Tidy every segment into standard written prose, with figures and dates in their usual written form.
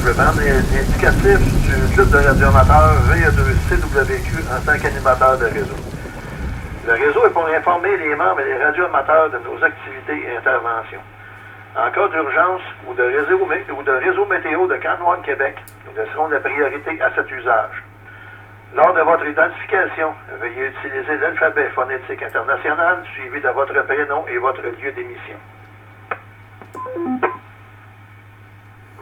je veux prendre l'indicatif du club de radioamateurs VA2CWQ en tant qu'animateur de réseau. Le réseau est pour informer les membres et les radioamateurs de nos activités et interventions. En cas d'urgence ou de réseau météo de Canouan, Québec, nous laisserons la priorité à cet usage. Lors de votre identification, veuillez utiliser l'alphabet phonétique international suivi de votre prénom et votre lieu d'émission.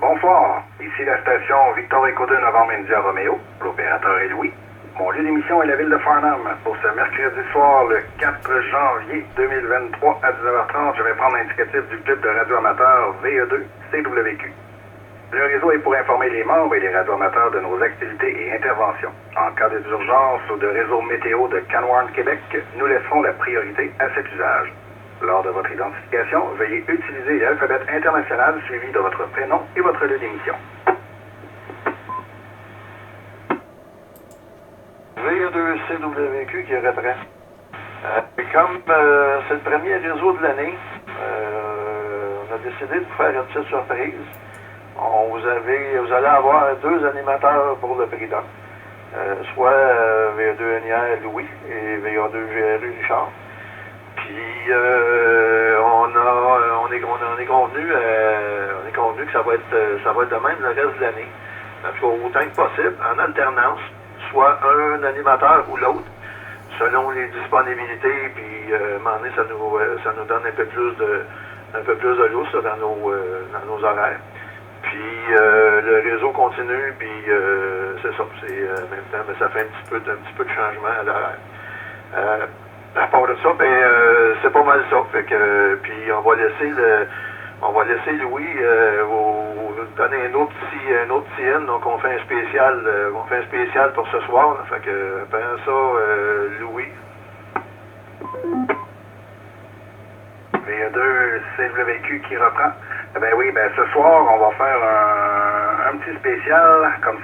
Bonsoir, ici la station Victor Echo 2 Novembre India Romeo, l'opérateur est Louis. Mon lieu d'émission est la ville de Farnham. Pour ce mercredi soir, le 4 janvier 2023 à 19h30, je vais prendre l'indicatif du club de radioamateurs VE2-CWQ. Le réseau est pour informer les membres et les radioamateurs de nos activités et interventions. En cas d'urgence ou de réseau météo de Canouan, Québec, nous laisserons la priorité à cet usage. Lors de votre identification, veuillez utiliser l'alphabet international suivi de votre prénom et votre lieu d'émission. VE2CWQ qui reprend. Comme c'est le premier réseau de l'année, on a décidé de vous faire une petite surprise. Vous allez avoir 2 animateurs pour le prix d'un. Soit VA2NIR Louis et VA2GRU Richard. Puis on est convenu que ça va être de même le reste de l'année. En tout cas, autant que possible, en alternance, soit un animateur ou l'autre, selon les disponibilités, puis à un moment donné, ça nous donne un peu plus de lousse dans nos horaires. Puis le réseau continue, puis c'est ça. En même temps, ça fait un petit peu de changement à l'horaire. À part de ça, c'est pas mal ça. Fait que puis on va laisser Louis vous donner un autre petit in, donc on fait un spécial pour ce soir. Là, fait que après ça, Louis. VE2-CWQ qui reprend. Ce soir, on va faire un petit spécial. Comme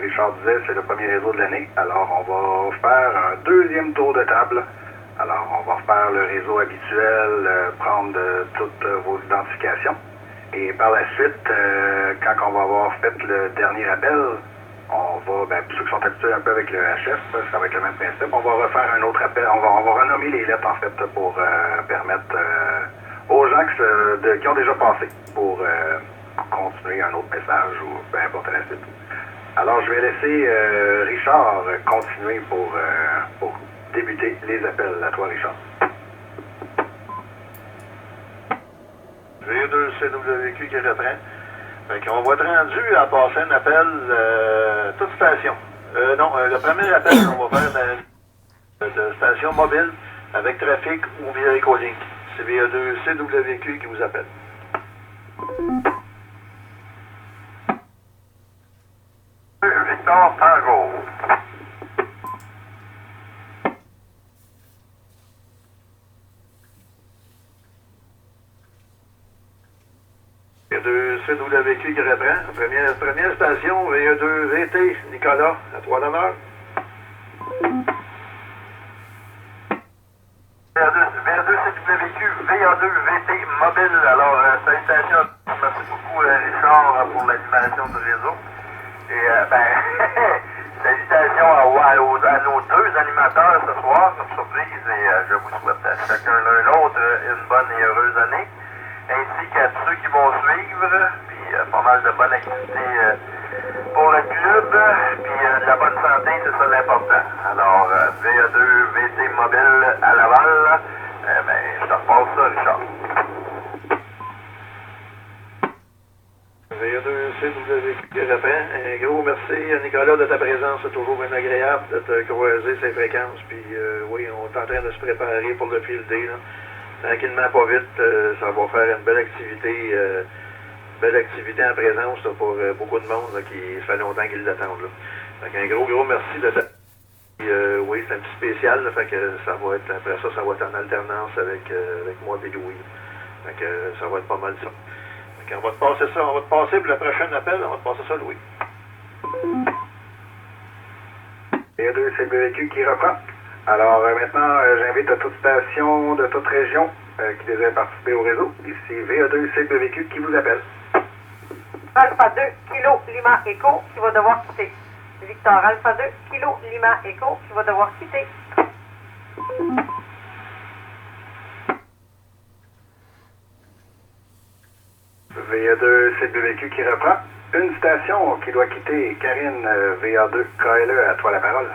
Richard disait, c'est le premier réseau de l'année. Alors, on va faire un deuxième tour de table. Alors, on va faire le réseau habituel, prendre toutes vos identifications. Et par la suite, quand on va avoir fait le dernier appel, on va, pour ceux qui sont habitués un peu avec le HF, ça va être le même principe. On va refaire un autre appel. On va renommer les lettres, en fait, pour permettre aux gens qui ont déjà passé pour continuer un autre message ou peu importe la suite. Alors, je vais laisser Richard continuer pour débuter les appels. À toi, Richard. VE2CWQ qui reprend. Fait qu'on va être rendu à passer un appel toute station. Le premier appel, on va faire de station mobile avec trafic ou via Ecolink. C'est VE2CWQ qui vous appelle. Victor Tango. VE2CWQ qui reprend. Première station, VE2VT, Nicolas, à toi l'honneur. VA2CWQ, VA2VT mobile. Alors, salutations. Merci beaucoup, Richard, pour l'animation du réseau. Et, salutations à nos 2 animateurs ce soir, comme surprise. Et je vous souhaite à chacun l'un l'autre une bonne et heureuse année. Ainsi qu'à tous ceux qui vont suivre. Puis, pas mal de bonnes activités pour le club. Puis, de la bonne santé, c'est ça l'important. Alors, VA2VT mobile à Laval. Je te repasse ça, Richard. VA2CWQ qui reprend. Un gros merci à Nicolas de ta présence. C'est toujours bien agréable de te croiser ces fréquences. Puis oui, on est en train de se préparer pour le field day. Là. Tranquillement, pas vite, ça va faire une belle activité en présence là, pour beaucoup de monde là, qui ça fait longtemps qu'ils l'attendent. Fait un gros merci de ta... oui, c'est un petit spécial, là, fait que ça va être après ça va être en alternance avec moi et Louis. Fait que ça va être pas mal ça. Fait on va te passer ça, on va te passer pour le prochain appel, on va te passer ça, Louis. VA2CWQ qui reprend. Alors maintenant, j'invite toute station de toute région qui désire participer au réseau. Ici VA2CWQ qui vous appelle. Alpha 2, Kilo Lima Echo, qui va devoir quitter. Victor Alpha 2, Kilo Lima Echo, qui va devoir quitter. VA2 CWQ qui reprend. Une station qui doit quitter. Karine, VA2 KLE, à toi la parole.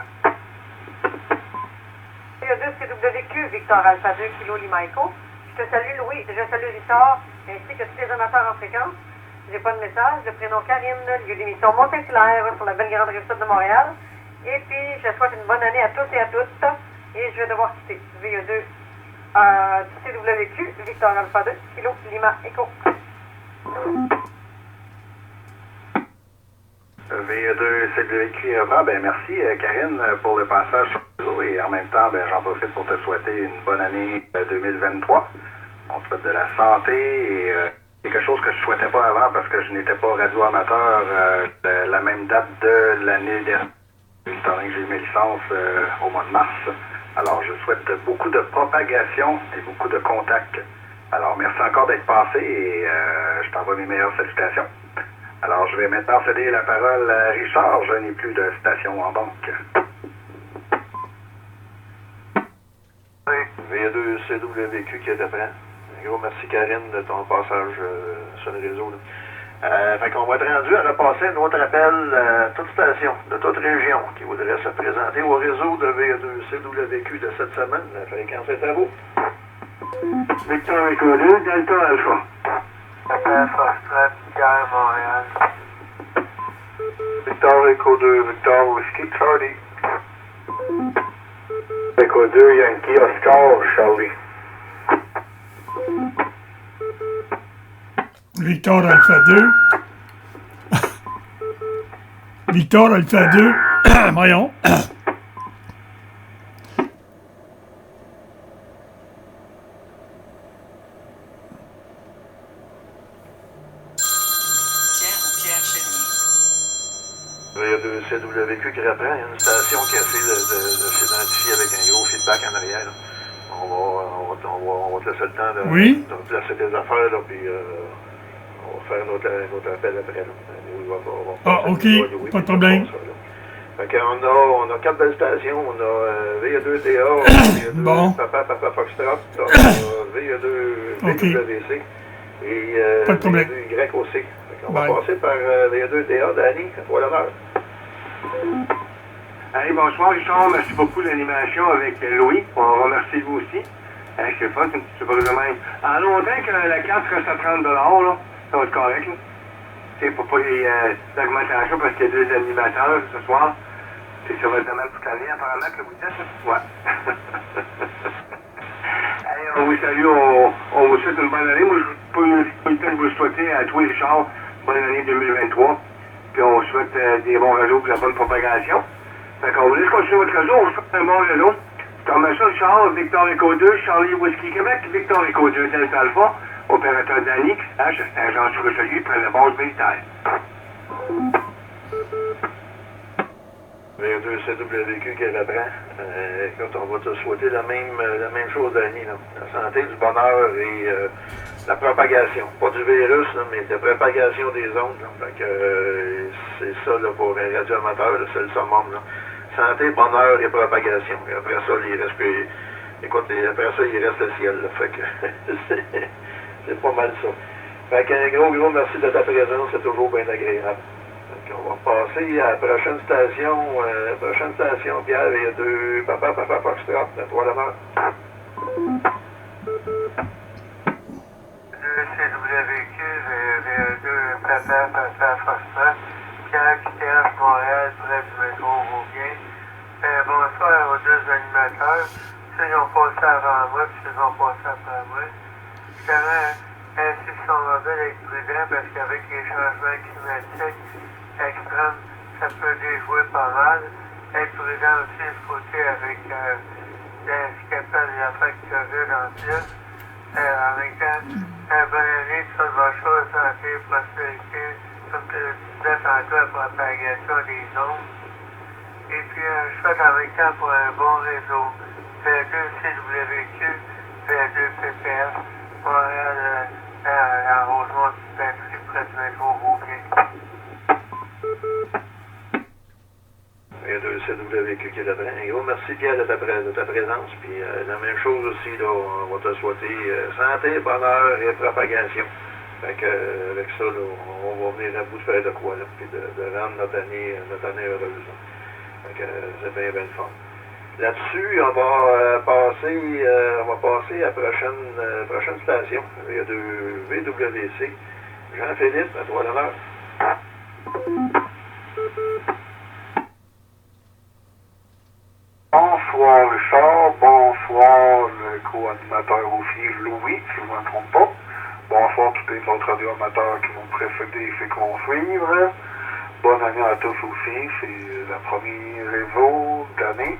VA2 CWQ, Victor Alpha 2, Kilo Lima Echo. Je te salue Louis, je salue Richard, ainsi que tous les amateurs en fréquence. J'ai pas de message. Le prénom Karine, lieu d'émission Mont-Saint-Hilaire sur la belle grande rive-sud de Montréal. Et puis, je souhaite une bonne année à tous et à toutes. Et je vais devoir quitter. VA2 CWQ, Victor Alpha 2, Kilo Lima Echo. VA2 CWQ reprend. Ben merci Karine pour le passage sur le réseau et en même temps, ben, j'en profite pour te souhaiter une bonne année 2023. On te souhaite de la santé et c'est quelque chose que je ne souhaitais pas avant parce que je n'étais pas radio-amateur de la même date de l'année dernière, étant donné que j'ai eu mes licences au mois de mars. Alors, je souhaite beaucoup de propagation et beaucoup de contacts. Alors, merci encore d'être passé et je t'envoie mes meilleures salutations. Alors, je vais maintenant céder la parole à Richard. Je n'ai plus de station en banque. Oui, VA2 CWQ qui reprend. Un gros merci Karine de ton passage sur le réseau. Fait qu'on va être rendu à repasser un autre appel à toute station, de toute région, qui voudrait se présenter au réseau de VA2 CWQ de cette semaine. La fréquence est à vous. Victor Echo 2, Delta Alpha. Appel Foxtrot, Pierre, Montréal. Victor Echo 2, Victor Whiskey Charlie. Echo 2, Yankee Oscar, Charlie. Victor Alpha 2. Victor Alpha 2. Voyons. VA2 CWQ qui reprend. Il y a une station qui essaie de s'identifier avec un gros feedback en arrière. On va te laisser le temps de placer tes affaires, là, puis on va faire notre appel après. Là. OK, pas de problème. Fait qu'on a 4 belles stations. On a VA2DA, VA2 Papa Foxtrot, VA2 VWC et VA2 YOC. On va passer par VA2DA, Danny, à toi l'honneur. Allez, bonsoir Richard, merci beaucoup de l'animation avec Louis. On remercie vous aussi. C'est fun, c'est une petite surprise de même. En longtemps que la carte reste à 30 $, là, ça va être correct. Là. C'est pour pas les augmentations parce qu'il y a 2 animateurs ce soir. Et ça va être de même toute l'année, apparemment que vous dites. Ouais. Allez, on vous salue, on vous souhaite une bonne année. Moi, je peux le temps de vous souhaiter à toi Richard, bonne année 2023. Puis on souhaite des bons réseaux pour la bonne propagation. Fait qu'on vous laisse continuer votre réseau, on souhaite un bon réseau. Comme ça, Richard, Victor Echo 2, Charlie Whiskey Québec, Victor Echo 2, Delta Alpha, opérateur Danny, H, Saint-Jean-sur-Richelieu, près de la base militaire. VA2 CWQ qui reprend. Écoute, on va te souhaiter la même chose, Danny. Là. La santé, du bonheur et la propagation. Pas du virus, là, mais la propagation des ondes. Là. Fait que c'est ça là, pour un radioamateur, c'est le summum. Là. Santé, bonheur et propagation. Et après ça, il reste après ça, il reste le ciel. Là. Fait que c'est pas mal ça. Fait qu'un gros merci de ta présence, c'est toujours bien agréable. Donc, on va passer à la prochaine station, Pierre, il y a 2 Papa Foxtrot, à toi l'honneur. CWQ, VA2 Papa Foxtrot, Pierre Quitterge, Montréal, près du métro Rouvier. Bonsoir aux 2 animateurs. Ceux qui ont passé avant moi, puis ceux qui ont passé après moi. Je dirais ainsi que son modèle d'être prudent parce qu'avec les changements climatiques extrêmes, ça peut déjouer pas mal. Être prudent aussi de côté avec ce qu'on appelle les affaires COVID en plus. En même temps, bonne année, toute bonne chose, santé, prospérité, comme tu disais tantôt, la propagation des ondes. Et puis, je souhaite en même temps pour un bon réseau. VA2 CWQ, VA2 PPF, Montréal, à Rosemont, près du métro Rouvier. CWQ qui est là. Un gros merci, Pierre, de ta présence. Puis la même chose aussi, là, on va te souhaiter santé, bonheur et propagation. Fait que, avec ça, là, on va venir à bout de faire de quoi, là, puis de rendre notre année heureuse. Là. Fait que c'est bien, bien le fun. Là-dessus, on va passer à la prochaine station. Il y a de VWC. Jean-Philippe, à toi l'honneur. Bonsoir Richard, bonsoir le co-animateur aussi Louis, si je ne me trompe pas. Bonsoir tous les autres radioamateurs qui vont précéder et qui vont suivre. Bonne année à tous aussi, c'est le premier réseau d'année.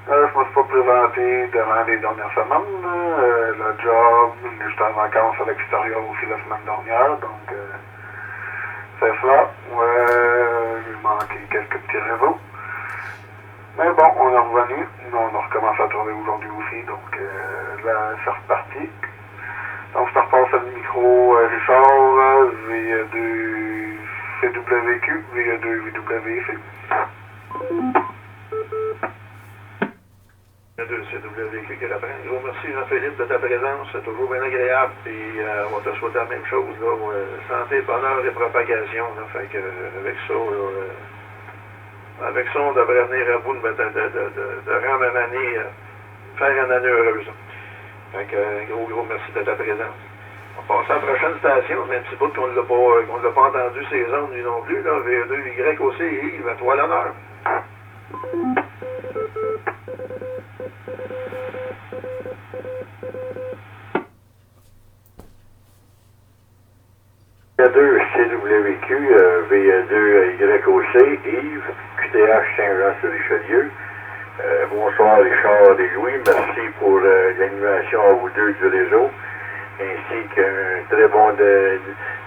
Je ne me suis pas présenté durant les dernières semaines. Le job, j'étais en vacances à l'extérieur aussi la semaine dernière, donc c'est cela. J'ai manqué quelques petits réseaux. Mais bon, on est revenu. On a recommencé à travailler aujourd'hui aussi, donc là, c'est reparti. Donc, je te repasse le micro, Richard, VE2 CWQ, VE2 VWC. VE2 CWQ qui reprend. Gros merci Jean-Philippe de ta présence, c'est toujours bien agréable. Puis on va te souhaiter la même chose, là, santé, bonheur et propagation. Là, fait que avec ça, on devrait venir à bout de rendre une année, faire une année heureuse. Fait que, un gros merci de ta présence. On va passer à la prochaine station, mais un petit bout qu'on ne l'a pas entendu ces ondes lui non plus, là, VE2YOC, Yves, à toi l'honneur. VE2 CWQ, VE2YOC, Yves, QTH Saint-Jean-sur-Richelieu. Bonsoir Richard et Louis, merci pour l'animation à vous deux du réseau, ainsi qu'un très bon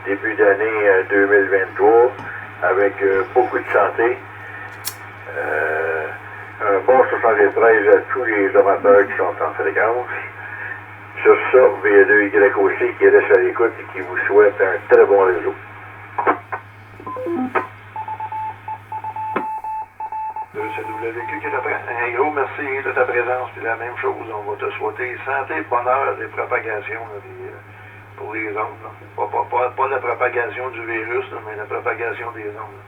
début d'année 2023 avec beaucoup de santé. Un bon 73 à tous les amateurs qui sont en fréquence. Sur ça, VE2YOC qui reste à l'écoute et qui vous souhaite un très bon réseau. CWQ qui reprend. Un gros merci de ta présence. Puis la même chose, on va te souhaiter santé, bonheur et propagation là, pour les ondes. Pas la propagation du virus, là, mais la propagation des ondes.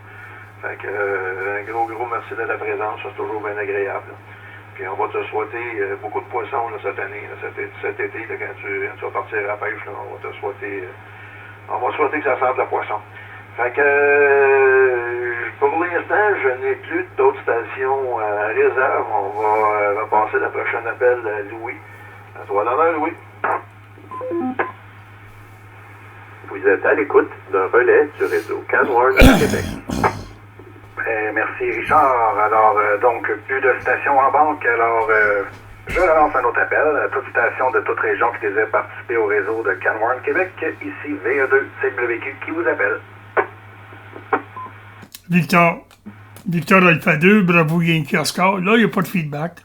Fait que un gros merci de ta présence. C'est toujours bien agréable. Là. Puis on va te souhaiter beaucoup de poissons là, cette année, là, cet été, là, quand tu vas partir à la pêche, là, on va souhaiter que ça sente le poisson. Fait que pour l'instant, je n'ai plus d'autres stations à réserve. On va passer le prochain appel à Louis. À toi l'honneur, Louis. Vous êtes à l'écoute d'un relais du réseau Canworth Québec. Merci Richard. Alors, donc, plus de stations en banque. Alors, je lance un autre appel à toute station de toute région qui désire participer au réseau de Canworth Québec. Ici, VE2 CWQ qui vous appelle. Victor Alpha 2, bravo Yankee Oscar. Là, il n'y a pas de feedback.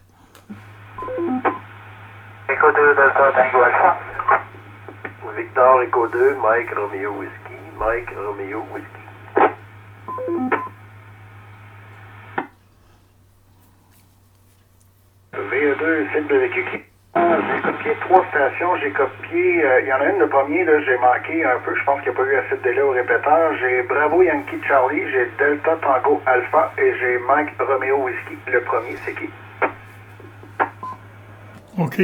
Echo 2 Delta Tango Alpha. Victor Echo 2, Mike Romeo Whiskey. Mike Romeo Whiskey. VE2 CWQ qui... j'ai copié 3 stations, il y en a une, le premier, là, j'ai manqué un peu, je pense qu'il n'y a pas eu assez de délai au répéteur. J'ai Bravo Yankee Charlie, j'ai Delta Tango Alpha et j'ai Mike Romeo Whiskey. Le premier, c'est qui? OK,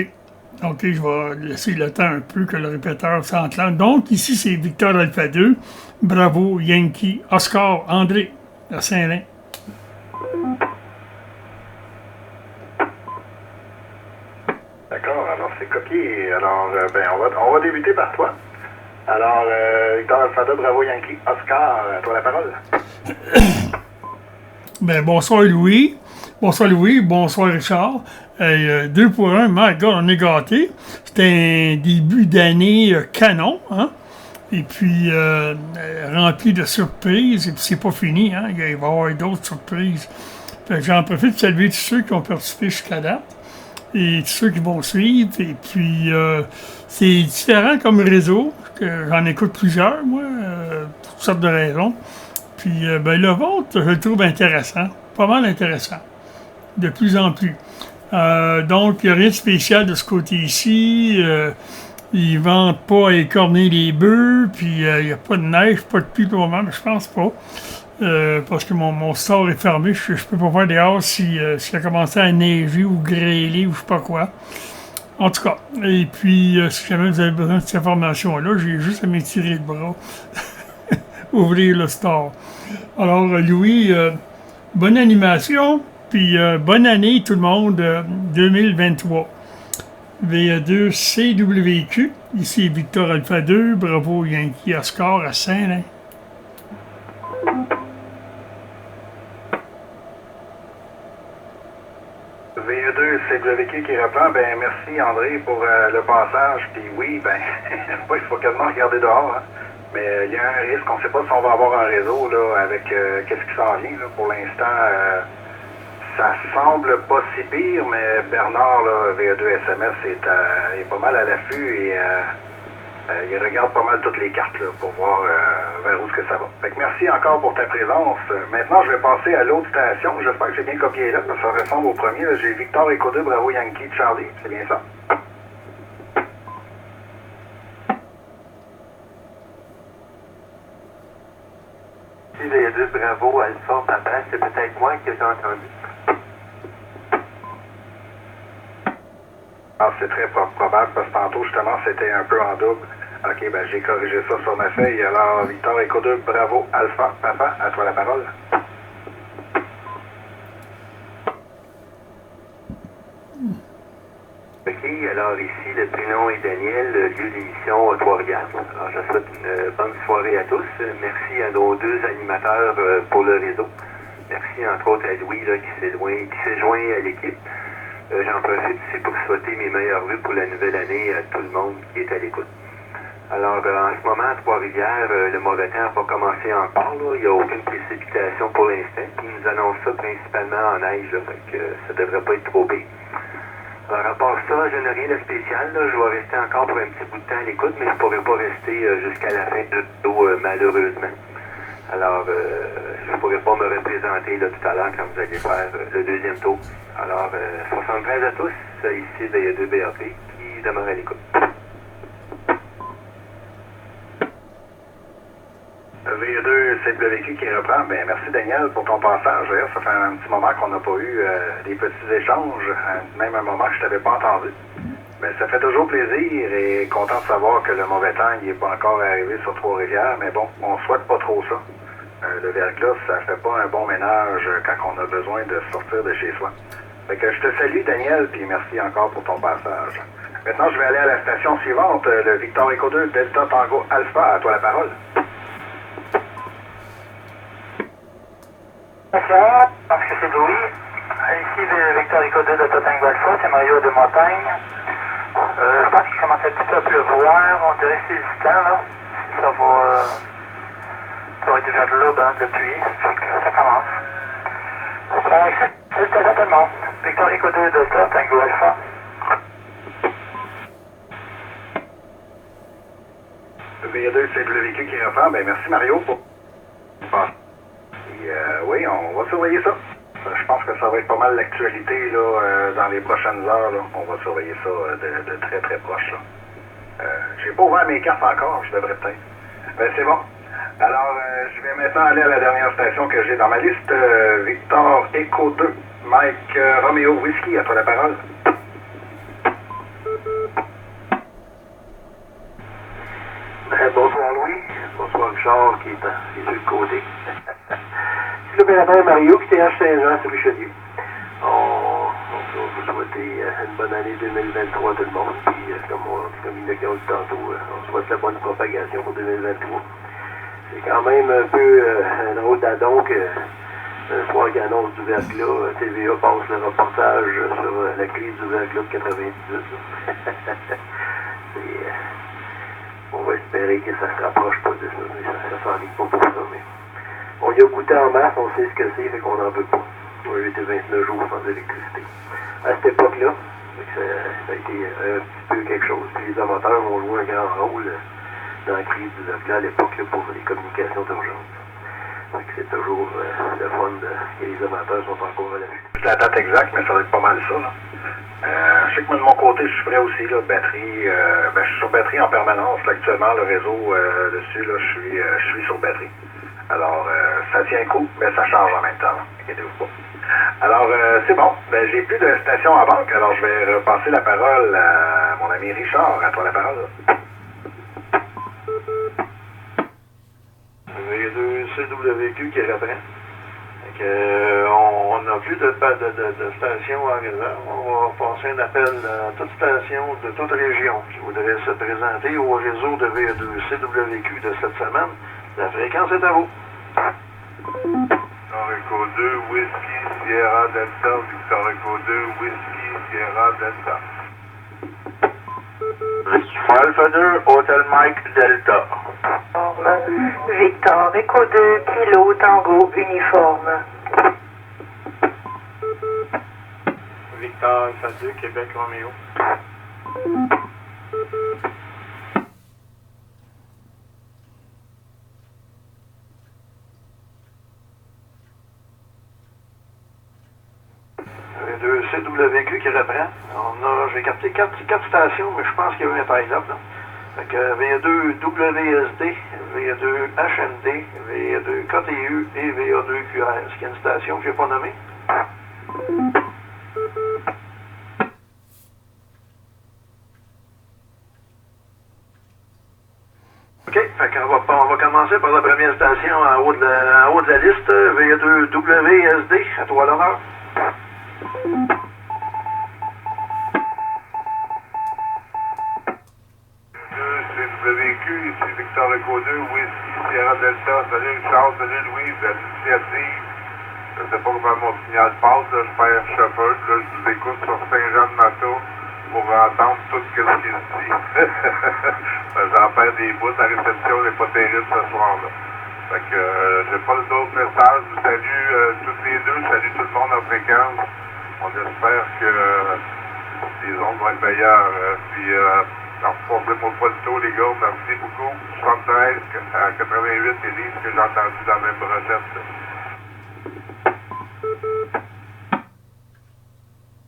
je vais laisser le temps un peu que le répéteur s'enclenche. Donc, ici, c'est Victor Alpha 2, Bravo Yankee Oscar André à Saint-Lin. D'accord, alors c'est copié. Alors, on va débuter par toi. Alors, Victor Alpha 2, Bravo Yankee Oscar, à toi la parole. Bonsoir Louis, bonsoir Richard. 2 pour 1, my God, on est gâtés. C'était un début d'année canon, hein? Et puis rempli de surprises, et puis c'est pas fini, hein? Il va y avoir d'autres surprises. J'en profite de saluer tous ceux qui ont participé jusqu'à date, et tous ceux qui vont suivre, et puis c'est différent comme réseau, que j'en écoute plusieurs, moi, pour toutes sortes de raisons. Puis le vôtre, je le trouve intéressant. pas mal intéressant, de plus en plus. Donc, il n'y a rien de spécial de ce côté-ci. Ils ne vendent pas à écorner les bœufs, puis il n'y a pas de neige, pas de pluie pour le moment, mais je pense pas. Parce que mon store est fermé, je peux pas voir dehors si a commencé à neiger ou grêler ou je sais pas quoi. En tout cas, et puis si jamais vous avez besoin de cette information-là, j'ai juste à m'étirer le bras, ouvrir le store. Alors Louis, bonne animation, puis bonne année tout le monde 2023. VA2 CWQ, ici Victor Alpha 2, bravo Yankee Oscar à Saint-Lin. VE2 CWQ qui reprend, ben merci André pour le passage, puis oui, ben il faut quasiment regarder dehors, hein. Mais il y a un risque, on ne sait pas si on va avoir un réseau là, avec qu'est-ce qui s'en vient. Là. Pour l'instant, ça semble pas si pire, mais Bernard, là, VE2 SMS, est pas mal à l'affût et il regarde pas mal toutes les cartes là, pour voir vers où est-ce que ça va. Fait que merci encore pour ta présence. Maintenant, je vais passer à l'autre station. J'espère que j'ai bien copié là, parce que ça ressemble au premier. Là. J'ai Victor Echo 2, Bravo Yankee Charlie. C'est bien ça? Si VE2 Bravo Alpha Papa, c'est peut-être moi qui ai entendu. Ah, c'est très probable, parce que tantôt, justement, c'était un peu en double. OK, ben j'ai corrigé ça sur ma feuille. Alors, Victor Echo 2, Bravo, Alpha, Papa, à toi la parole. OK, alors ici, le prénom est Daniel, lieu d'émission Trois-Rivières. Alors, je souhaite une bonne soirée à tous. Merci à nos deux animateurs pour le réseau. Merci, entre autres, à Louis là, qui s'est joint à l'équipe. J'en profite aussi pour souhaiter mes meilleurs vœux pour la nouvelle année à tout le monde qui est à l'écoute. Alors, en ce moment, à Trois-Rivières, le mauvais temps n'a pas commencé encore. Là. Il n'y a aucune précipitation pour l'instant. Ils nous annoncent ça principalement en neige, là, fait que ça devrait pas être trop pire. Alors, à part ça, je n'ai rien de spécial. Là. Je vais rester encore pour un petit bout de temps à l'écoute, mais je ne pourrai pas rester jusqu'à la fin de l'eau, malheureusement. Alors, je ne pourrai pas me représenter là, tout à l'heure quand vous allez faire le deuxième tour. Alors, 73 à tous, ici VE2 BAP qui demeure à l'écoute. VE2 CWQ qui reprend. Ben, merci Daniel pour ton passage. D'ailleurs, ça fait un petit moment qu'on n'a pas eu des petits échanges, même un moment que je t'avais pas entendu. Ben, ça fait toujours plaisir et content de savoir que le mauvais temps n'est pas encore arrivé sur Trois-Rivières, mais bon, on souhaite pas trop ça. Le verglas, ça fait pas un bon ménage quand on a besoin de sortir de chez soi. Fait que je te salue Daniel, puis merci encore pour ton passage. Maintenant, je vais aller à la station suivante, le Victor Echo 2 Delta Tango Alpha. À toi la parole. Bonsoir, parce que c'est Louis. Ici, Victor Echo 2 Delta Tango Alpha, c'est Mario de Montagne. Je pense qu'il commence un petit peu à pleuvoir, on dirait que c'est hésitant, là. Ça va être déjà de l'eau dans le pluie, ça commence. C'est tout le monde. Victor Echo 2 Delta Tango Alpha. VE2 CWQ qui reprend. Ben, merci Mario pour... oui, on va surveiller ça. Je pense que ça va être pas mal l'actualité là, dans les prochaines heures. Là. On va surveiller ça de très très proche. J'ai pas ouvert mes cartes encore, je devrais peut-être. Ben, c'est bon. Alors, je vais maintenant aller à la dernière station que j'ai dans ma liste. Victor Echo 2, Mike Romeo Whisky, à toi la parole. Bonsoir Louis, bonsoir Richard qui est de l'autre côté. C'est l'opérateur Mario qui TH Saint-Jean sur Richelieu. On va vous souhaiter une bonne année 2023 tout le monde. Puis comme il l'a dit tantôt, on souhaite la bonne propagation pour 2023. C'est quand même un peu un drôle d'adon que un soir qu'il annonce du verglas, TVA passe le reportage sur la crise du verglas de 98. On va espérer que ça se rapproche pas de ça, mais ça s'enligne pas pour ça. Mais on y a goûté en masse, on sait ce que c'est, fait qu'on n'en veut pas. On a été 29 jours sans électricité. À cette époque-là, ça a été un petit peu quelque chose. Puis les amateurs ont joué un grand rôle dans la crise du verglas à l'époque pour les communications d'urgence. Donc c'est toujours le fun que les amateurs sont encore à l'affût. La date exacte, mais ça va être pas mal ça, là. Je sais que moi, de mon côté, je suis prêt aussi, là, batterie. Je suis sur batterie en permanence. Là, actuellement, le réseau dessus, là, je suis sur batterie. Alors, ça tient coup, mais ça charge en même temps, là. Inquiétez-vous pas. Alors, c'est bon. Ben, j'ai plus de station à banque, alors je vais repasser la parole à mon ami Richard. À toi la parole. Il y a deux CWQ qui reprend. On n'a plus de stations en réserve. On va passer un appel à toute station de toute région qui voudrait se présenter au réseau de VE2 CWQ de cette semaine. La fréquence est à vous. Victor Echo 2, Whiskey, Sierra Delta, Victor Echo 2, Whiskey, Sierra Delta. Alpha 2, Hotel Mike Delta. Victor Echo 2, Kilo Tango Uniforme. Victor Alpha 2, Québec Roméo. De CWQ qui reprend. J'ai capté 4 stations, mais je pense qu'il y a eu un tie-up. Fait que VA2 WSD, VA2 HND, VA2 KTU et VA2 QR. Est-ce qu'il y a une station que je n'ai pas nommée? OK, fait qu'on va commencer par la première station en haut de la liste, VA2 WSD, à toi l'honneur. CWQ, ici Victor Echo 2, Whiskey, Sierra Delta. Salut Charles, salut Louise, à l'initiative. Je ne sais pas comment mon signal passe, là, je perds Shepherd, là, je vous écoute sur Saint-Jean-de-Mato pour entendre tout ce qu'il dit. J'en perds des bouts, la réception n'est pas terrible ce soir-là. Fait que j'ai pas d'autres messages, je vous salue toutes les deux, je salue tout le monde en fréquence. On espère que les ondes vont être meilleures. Alors, problème pas le taux, les gars, merci beaucoup. 73 à 88, Élise, que j'ai entendu dans la même brochette.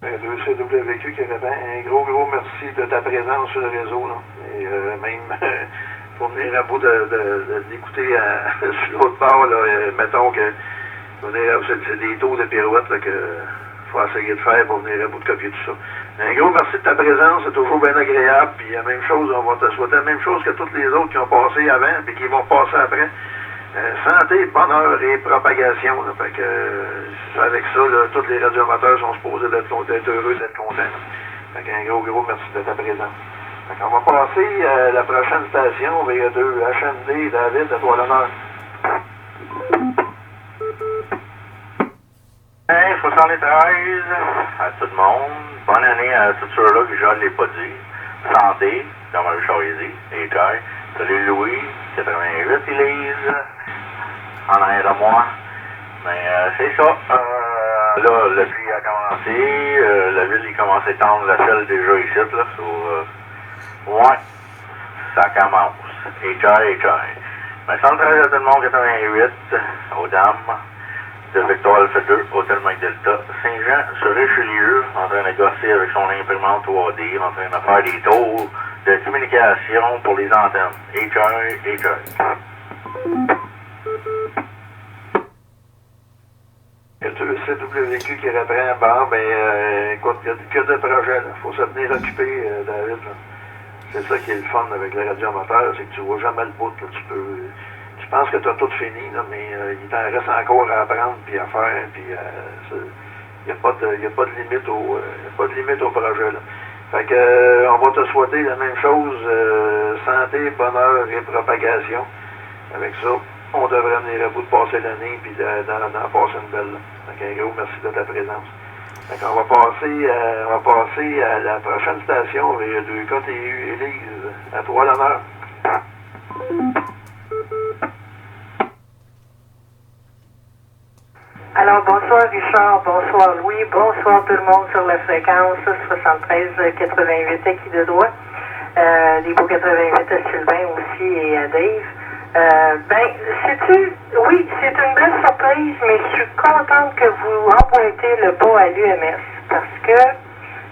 Le CWQ qui répond, un gros merci de ta présence sur le réseau. Là. Et même pour venir à bout d'écouter sur l'autre bord, là, mettons que c'est des taux de pirouette là, que faut essayer de faire pour venir à bout de copier tout ça. Un gros merci de ta présence, c'est toujours bien agréable, puis la même chose, on va te souhaiter la même chose que tous les autres qui ont passé avant, puis qui vont passer après. Santé, bonheur et propagation, là, fait que avec ça, là, tous les radioamateurs sont supposés d'être heureux, d'être contents. Là. Fait qu'un gros merci de ta présence. Fait qu'on va passer à la prochaine station, VA2 HND, David, à toi l'honneur. Hey, 73 à tout le monde. Bonne année à tous ceux-là que je ne l'ai pas dit. Santé, comme Richard dit. Et Jai. Salut Louis, 88 Élise. En arrière de moi. Mais c'est ça. Là, le pluie a commencé. La ville, il commence à étendre la selle déjà ici, là. Ouais, ça commence. Et Jai. Mais 113 à tout le monde, 88 aux dames. De Victor Alpha 2, Hôtel Mike Delta, Saint-Jean sur Richelieu, en train de négocier avec son imprimante 3D, en train de faire des tours de communication pour les antennes. HR. Le CWQ qui reprend, bon, écoute, il y a que de projets, il faut se tenir occupé, David. Là. C'est ça qui est le fun avec le radioamateur, c'est que tu vois jamais le bout, là, tu penses que tu as tout fini, là, mais il t'en reste encore à apprendre puis à faire, puis il n'y a pas de limite au projet. Là. Fait que on va te souhaiter la même chose, santé, bonheur et propagation. Avec ça, on devrait venir à bout de passer l'année puis d'en passer une belle. Là. Fait qu'un gros merci de ta présence. Fait qu'on va passer à la prochaine station, VA2 KTU, Élise. À toi l'honneur. Alors, bonsoir Richard, bonsoir Louis, bonsoir tout le monde sur la fréquence 73-88 à qui de droit. Les beaux 88 à Sylvain aussi et à Dave. Oui, c'est une belle contente que vous emboîtez le pas à l'UMS parce que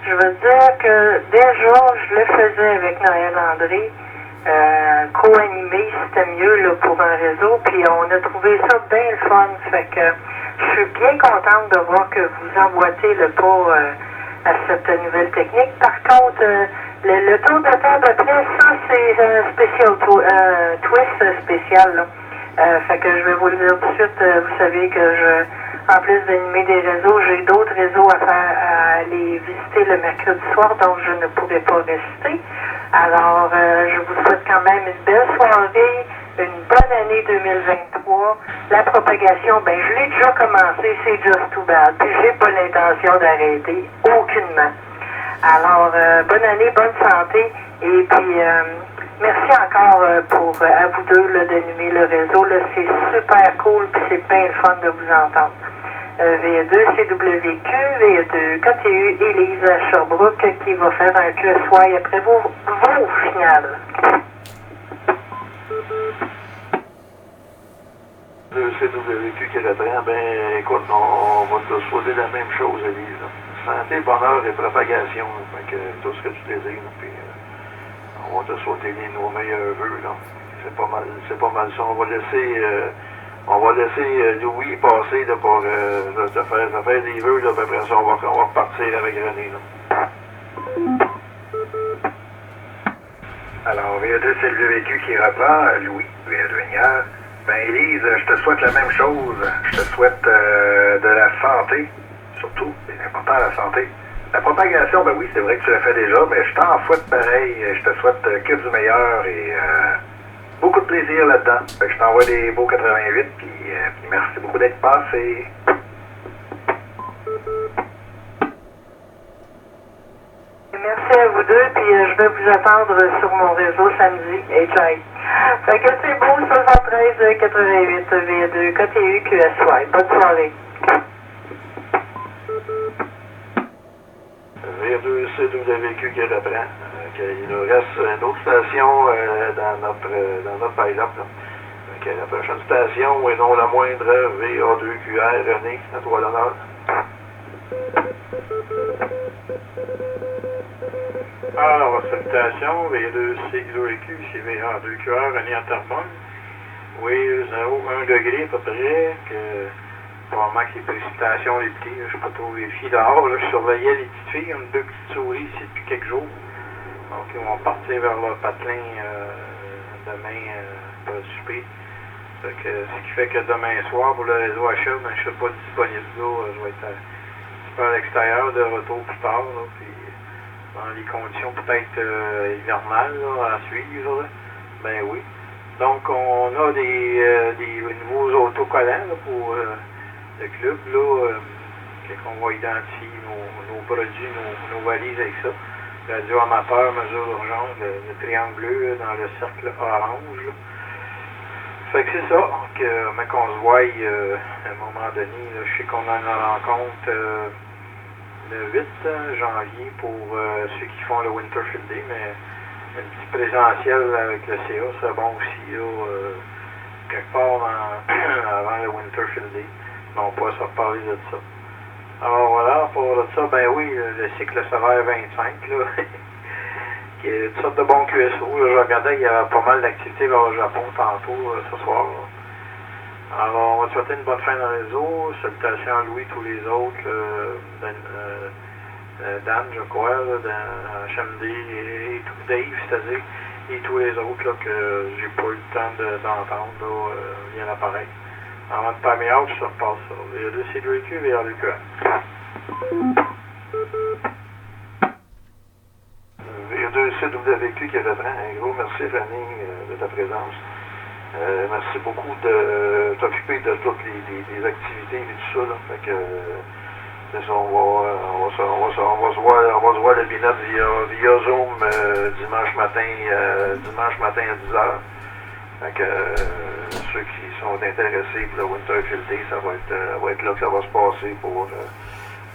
je veux dire que déjà, je le faisais avec Noël André. Co-animé, c'était mieux là, pour un réseau, puis on a trouvé ça bien le fun. Fait que je suis bien contente de voir que vous emboîtez le pas à cette nouvelle technique. Par contre, le tour de table après, ça c'est un spécial twist spécial. Là. Fait que je vais vous le dire tout de suite, vous savez que en plus d'animer des réseaux, j'ai d'autres réseaux à aller visiter le mercredi soir, donc je ne pourrai pas rester. Alors, je vous souhaite quand même une belle soirée, une bonne année 2023. La propagation, ben je l'ai déjà commencé, c'est just too bad. Puis j'ai pas l'intention d'arrêter, aucunement. Alors, bonne année, bonne santé, et puis merci encore à vous deux d'animer le réseau. C'est super cool, puis c'est bien le fun de vous entendre. VE2 CWQ, VE2 KTU, Élise à Sherbrooke qui va faire un QSY après vos finales. Le CWQ qui reprend, ben écoute, on va te souhaiter la même chose, Élise. Santé, bonheur et propagation. Fait que tout ce que tu désires. Puis on va te souhaiter nos meilleurs vœux. Là. C'est pas mal ça. On va laisser Louis passer là, pour te faire des vœux, là, puis après ça, on va repartir avec René. Là. Alors, VE2 CWQ qui reprend, Louis, VE2 Nière. Ben, Élise, je te souhaite la même chose. Je te souhaite de la santé, surtout, c'est important la santé. La propagation, ben oui, c'est vrai que tu l'as fait déjà, mais je t'en souhaite pareil. Je te souhaite que du meilleur et beaucoup de plaisir là-dedans. Fait que je t'envoie des beaux 88, puis merci beaucoup d'être passé. Merci à vous deux, puis je vais vous attendre sur mon réseau samedi, HI. Fait que c'est beau, 73 88 V2 KTU QSY. Bonne soirée. V2 CWQ qui reprend. Il nous reste une autre station dans notre pilot. La prochaine station, et non la moindre, VA2QR, René, à toi l'honneur. Alors, salutations, V2CWQ, c'est VA2QR, René à Terrebonne. Oui, 0,1 degré à peu près, que probablement que les précipitations, les petits, je ne sais pas trop vérifier dehors, là, je surveillais les petites filles, on a deux petites souris ici depuis quelques jours. Donc, ils vont partir vers leur patelin demain pour le souper. Ce qui fait que demain soir, pour le réseau HF, ben, je ne serai pas disponible là. Je vais être un petit peu à l'extérieur, de retour plus tard. Là, puis, dans les conditions peut-être hivernales là, à suivre. Là. Ben oui. Donc, on a des nouveaux autocollants là, pour le club. Là, qu'on va identifier nos produits, nos valises avec ça. Radio amateur, mesure d'urgence, le triangle bleu dans le cercle orange. Là. Fait que c'est ça, mais qu'on se voie à un moment donné. Là, je sais qu'on a une rencontre le 8 janvier pour ceux qui font le Winterfield Day, mais un petit présentiel avec le CA, c'est bon aussi, là, quelque part avant le Winterfield Day. Mais on pourra se reparler de ça. Alors voilà, pour ça, ben oui, le cycle solaire 25, là, qui est une sorte de bon QSO. Là, je regardais, il y avait pas mal d'activités vers le Japon tantôt, ce soir. Là. Alors, on va te souhaiter une bonne fin dans le réseau. Salutations à Louis, tous les autres, Dan, je crois, là, dans HMD, et tout, Dave, c'est-à-dire, et tous les autres là, que j'ai pas eu le temps d'entendre via l'appareil. Avant de pas meilleur, je te repasse ça. VA2 CWQ, VA2QA. VA2 CWQ qui reprend. Un gros merci, René, de ta présence. Merci beaucoup de t'occuper de toutes les activités et tout ça. Là. Fait que, c'est ça, on va se voir le binôme via Zoom dimanche matin à 10h. Fait que ceux qui sont intéressés pour le Winterfield Day, ça va être là que ça va se passer pour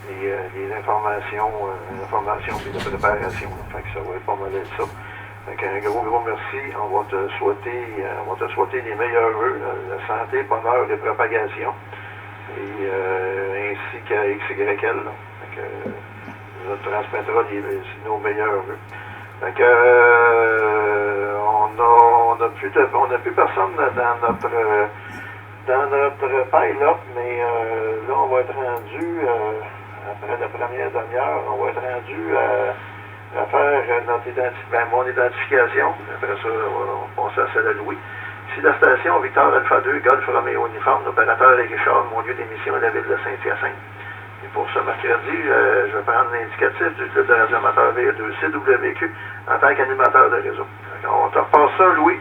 les informations et la préparation. Fait que ça va être pas mal de ça. Fait qu'un gros merci. On va te souhaiter les meilleurs vœux, la santé, bonheur et propagation. et ainsi qu'à XYL. Là. Je transmettra nos meilleurs vœux. Fait que, on n'a plus personne dans notre pilot, mais là, on va être rendu, après la première demi-heure, on va être rendu à faire mon identification. Après ça, on va passer à celle de Louis. Ici, la station Victor Alpha 2, Golf Romeo Uniforme, l'opérateur est Richard, mon lieu d'émission est la ville de Saint-Hyacinthe. Et pour ce mercredi, je vais prendre l'indicatif du club de radioamateur VE2 CWQ en tant qu'animateur de réseau. On te repasse ça, Louis.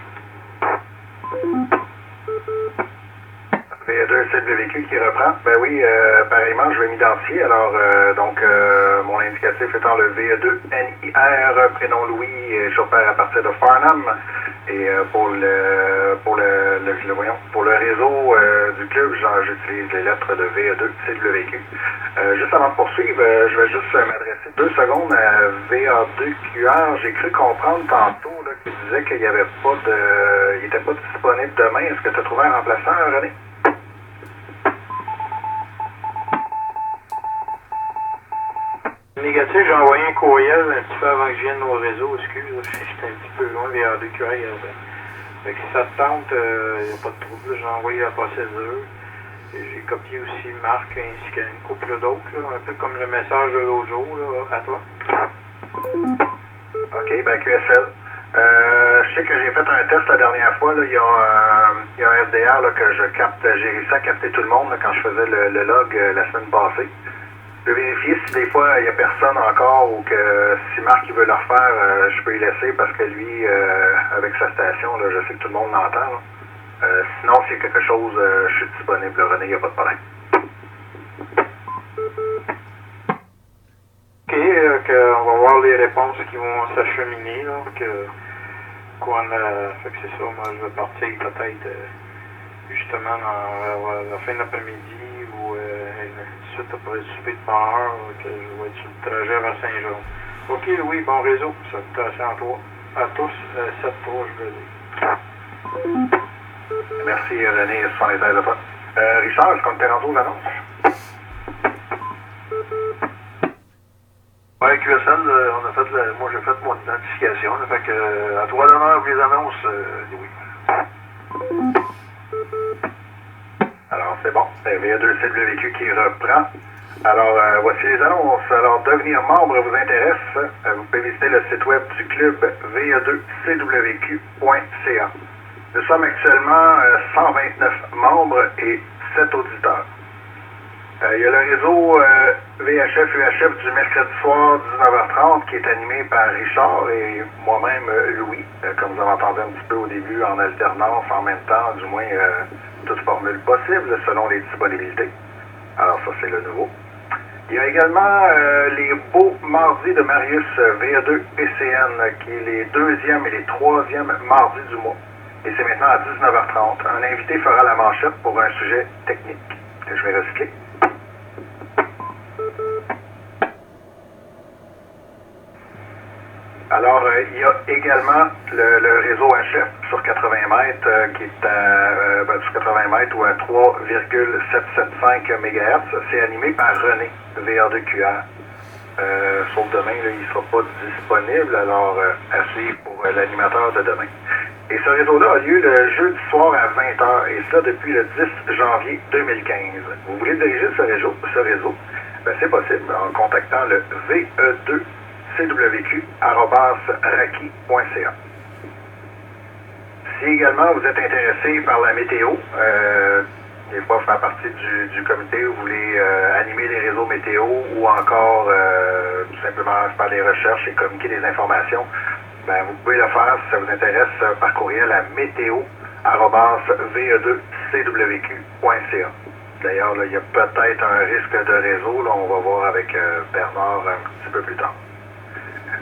VE2 CWQ qui reprend. Ben oui, pareillement, je vais m'identifier. Alors, mon indicatif étant le VE2 NIR, prénom Louis, chauffeur à partir de Farnham. Et pour le réseau du club, j'utilise les lettres de VE2 CWQ. Juste avant de poursuivre, je vais juste m'adresser 2 secondes à VA2QR. J'ai cru comprendre tantôt là, qu'il disait qu'il n'y avait pas il n'était pas disponible demain. Est-ce que tu as trouvé un remplaçant, René? Négatif, j'ai envoyé un courriel un petit peu avant que je vienne au réseau, excuse, j'étais un petit peu loin vers VA2QR. Fait que si ça te tente, il n'y a pas de trouble, j'ai envoyé la procédure. J'ai copié aussi Marc ainsi qu'une couple d'autres, un peu comme le message de l'autre jour, là, à toi. OK, ben QSL. Je sais que j'ai fait un test la dernière fois, là, il y a un FDR là, que je capte, j'ai réussi à capter tout le monde là, quand je faisais le log la semaine passée. Je vais vérifier si des fois il n'y a personne encore ou que si Marc il veut le refaire, je peux y laisser parce que lui, avec sa station, là, je sais que tout le monde l'entend. Sinon, s'il y a quelque chose, je suis disponible, René, il n'y a pas de problème. OK, on va voir les réponses qui vont s'acheminer. Là, fait que c'est ça, moi je vais partir peut-être justement vers la fin de l'après-midi ou suite après le souper de bonheur, que je vais être sur le trajet vers Saint-Jean. OK, oui, bon réseau. Salutations à tous. 7-3, je veux dire. Merci, René, 73 de fois. Richard, est-ce qu'on était rendu aux annonces? Oui, QSL, moi j'ai fait mon identification. Là, fait que, à toi l'honneur pour les annonces, Louis. Alors, c'est bon. VA2CWQ qui reprend. Alors, voici les annonces. Alors, devenir membre vous intéresse. Vous pouvez visiter le site web du club va2cwq.ca. Nous sommes actuellement 129 membres et 7 auditeurs. Il y a le réseau VHF-UHF du mercredi soir 19h30 qui est animé par Richard et moi-même Louis, comme vous avez entendu un petit peu au début, en alternance, en même temps, du moins toute formule possible selon les disponibilités. Alors ça c'est le nouveau. Il y a également les beaux mardis de Marius VA2 PCN qui est les 2e et les 3e mardis du mois. Et c'est maintenant à 19h30. Un invité fera la manchette pour un sujet technique que je vais recycler. Alors, il y a également le réseau HF sur 80 mètres qui est sur 80 mètres ou à 3,775 MHz. C'est animé par René, VR2QR. Sauf demain, là, il ne sera pas disponible, alors à suivre pour l'animateur de demain. Et ce réseau-là a lieu le jeudi soir à 20h, et cela depuis le 10 janvier 2015. Vous voulez diriger ce réseau? Ben, c'est possible en contactant le VE2CWQ@raki.ca. Si également vous êtes intéressé par la météo, des fois faire partie du comité, vous voulez animer des réseaux météo ou encore tout simplement faire des recherches et communiquer des informations, ben, vous pouvez le faire si ça vous intéresse par courriel à météo@ve2cwq.ca. D'ailleurs, il y a peut-être un risque de réseau, là, on va voir avec Bernard un petit peu plus tard.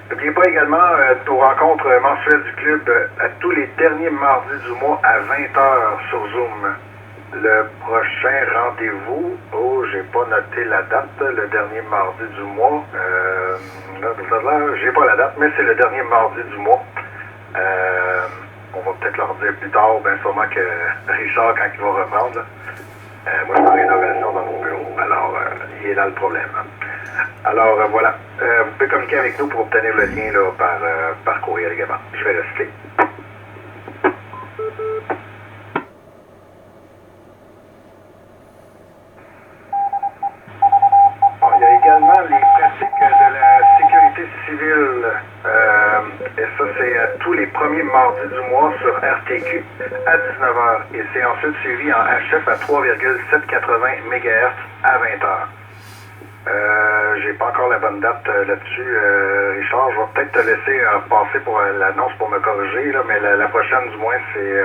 N'oubliez pas également nos rencontres mensuelles du club à tous les derniers mardis du mois à 20h sur Zoom. Le prochain rendez-vous, j'ai pas noté la date, le dernier mardi du mois. J'ai pas la date, mais c'est le dernier mardi du mois. On va peut-être leur dire plus tard, bien sûrement que Richard, quand il va reprendre, là. Moi, je suis en rénovation dans mon bureau. Alors, il est là le problème. Alors, voilà. Vous pouvez communiquer avec nous pour obtenir le lien là, par courriel également. Je vais recycler. Bon, il y a également les pratiques de la sécurité civile. Et ça, c'est tous les premiers mardis du mois sur RTQ à 19h. Et c'est ensuite suivi en HF à 3,780 MHz à 20h. J'ai pas encore la bonne date là-dessus, Richard. Je vais peut-être te laisser passer pour l'annonce pour me corriger, là, mais la prochaine, du moins, c'est...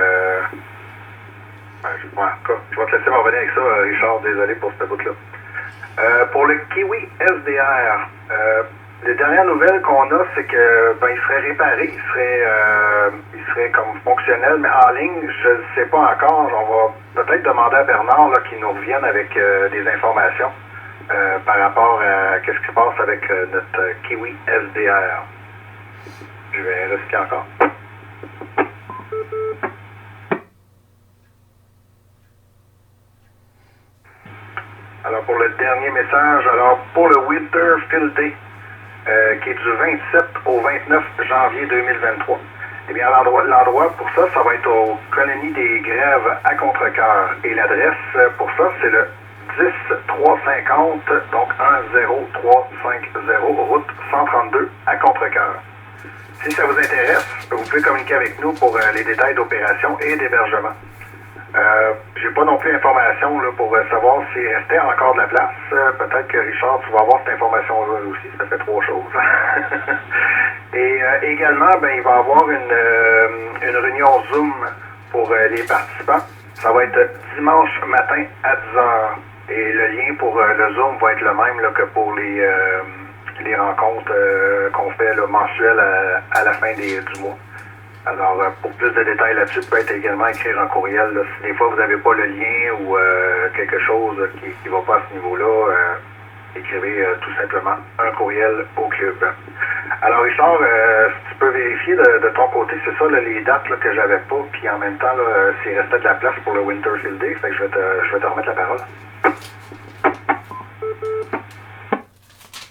je vais te laisser m'en revenir avec ça, Richard. Désolé pour cette bout-là. Pour le Kiwi SDR, les dernières nouvelles qu'on a, c'est que il serait réparé, il serait comme fonctionnel, mais en ligne, je ne sais pas encore. On va peut-être demander à Bernard qu'il nous revienne avec des informations par rapport à ce qui se passe avec notre Kiwi SDR. Je vais recycler encore. Alors pour le dernier message, alors pour le Winter Field Day, qui est du 27 au 29 janvier 2023, eh bien l'endroit pour ça, ça va être aux colonies des Grèves à Contrecoeur. Et l'adresse pour ça, c'est le 10350, donc 10350, route 132 à Contrecoeur. Si ça vous intéresse, vous pouvez communiquer avec nous pour les détails d'opération et d'hébergement. J'ai pas non plus l'information pour savoir s'il restait encore de la place. Peut-être que Richard, tu vas avoir cette information-là aussi, ça fait 3 choses. Et également, il va y avoir une réunion Zoom pour les participants. Ça va être dimanche matin à 10h. Et le lien pour le Zoom va être le même là, que pour les rencontres qu'on fait là, mensuelles à la fin du mois. Alors, pour plus de détails là-dessus, vous pouvez également écrire en courriel. Là, si des fois vous n'avez pas le lien ou quelque chose qui ne va pas à ce niveau-là, écrivez tout simplement un courriel au club. Alors, Richard, si tu peux vérifier de ton côté, c'est ça là, les dates là, que j'avais pas, puis en même temps, s'il restait de la place pour le Winterfield Day, fait que je vais te remettre la parole.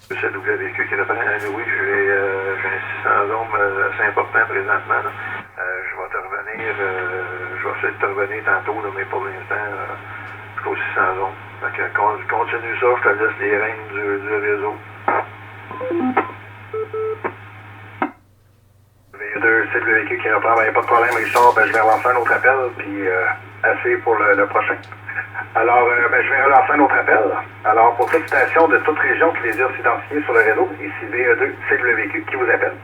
C'est WQ qui reprend. Oui, j'ai un 600 ohms assez important présentement. Je vais te revenir, je vais essayer de te revenir tantôt, là, mais pour l'instant, jusqu'au 600 ohms. Fait que continue ça, je te laisse les règnes du réseau. C'est WQ qui reprend. Pas de problème, Richard. Je vais relancer un autre appel, puis assez pour le prochain. Alors, je vais relancer un autre appel. Alors, pour toute station de toute région qui désire s'identifier sur le réseau, ici VE2 CWQ qui vous appelle.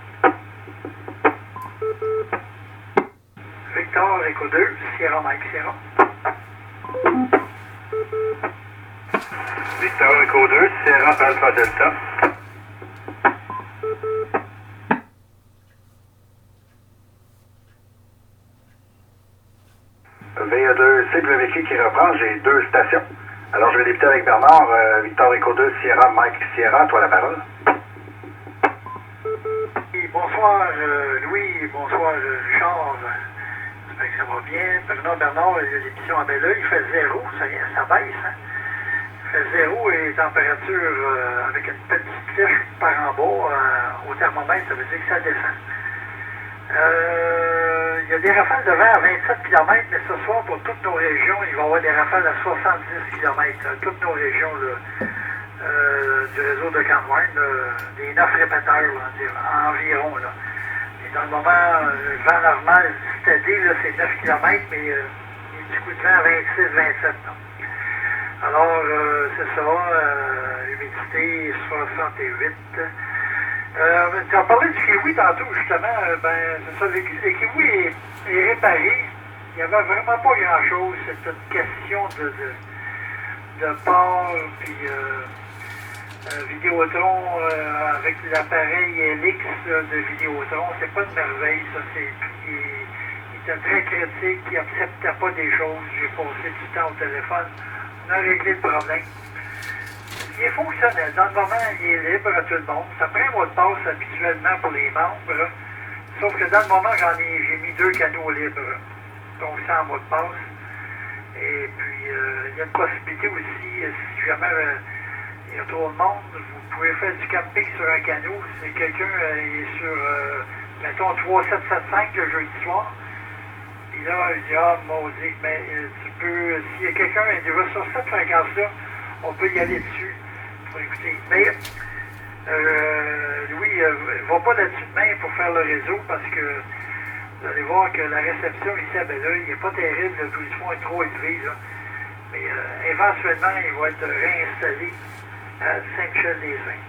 Victor, Echo 2, Sierra Mike Sierra. Victor, Echo 2, Sierra Alpha Delta. VE2 CWQ qui reprend, j'ai 2 stations. Alors je vais débuter avec Bernard, Victor Echo 2, Sierra, Mike Sierra, toi la parole. Bonsoir Louis, bonsoir Richard, j'espère que ça va bien. Bernard, l'émission à Belleuil, il fait 0, ça baisse. Hein? Il fait 0 et température avec une petite flèche par en bas au thermomètre, ça veut dire que ça descend. Il y a des rafales de vent à 27 km, mais ce soir, pour toutes nos régions, il va y avoir des rafales à 70 km. Toutes nos régions du réseau de Canouin, des 9 répéteurs environ. Là. Et dans le moment, le vent normal, c'est-à-dire, c'est 9 km, mais il y a du coup de vent à 26-27. Alors, c'est ça, humidité 68. Tu as parlé du kiwi tantôt, justement. C'est ça, le kiwi est réparé. Il n'y avait vraiment pas grand-chose. C'est une question de port, puis Vidéotron avec l'appareil Helix de Vidéotron. C'est pas une merveille, ça. Il était très critique, il n'acceptait pas des choses. J'ai passé du temps au téléphone. On a réglé le problème. Il est fonctionnel. Dans le moment, il est libre à tout le monde. Ça prend un mot de passe habituellement pour les membres. Sauf que dans le moment, j'ai mis 2 canaux libres. Donc, sans mot de passe. Et puis, il y a une possibilité aussi, si jamais il y a trop de monde, vous pouvez faire du camping sur un canot. Si quelqu'un est sur, mettons, 3775 le jeudi soir, puis là, il dit, ah, maudit, mais tu peux, s'il y a quelqu'un qui va sur cette fréquence-là, on peut y aller dessus pour écouter. Mais Louis, ne va pas là-dessus demain pour faire le réseau parce que vous allez voir que la réception ici à Belleuil, il n'est pas terrible, le taux du fond est trop élevé. Là. Mais éventuellement, il va être réinstallé à Saint-Michel-des-Vins.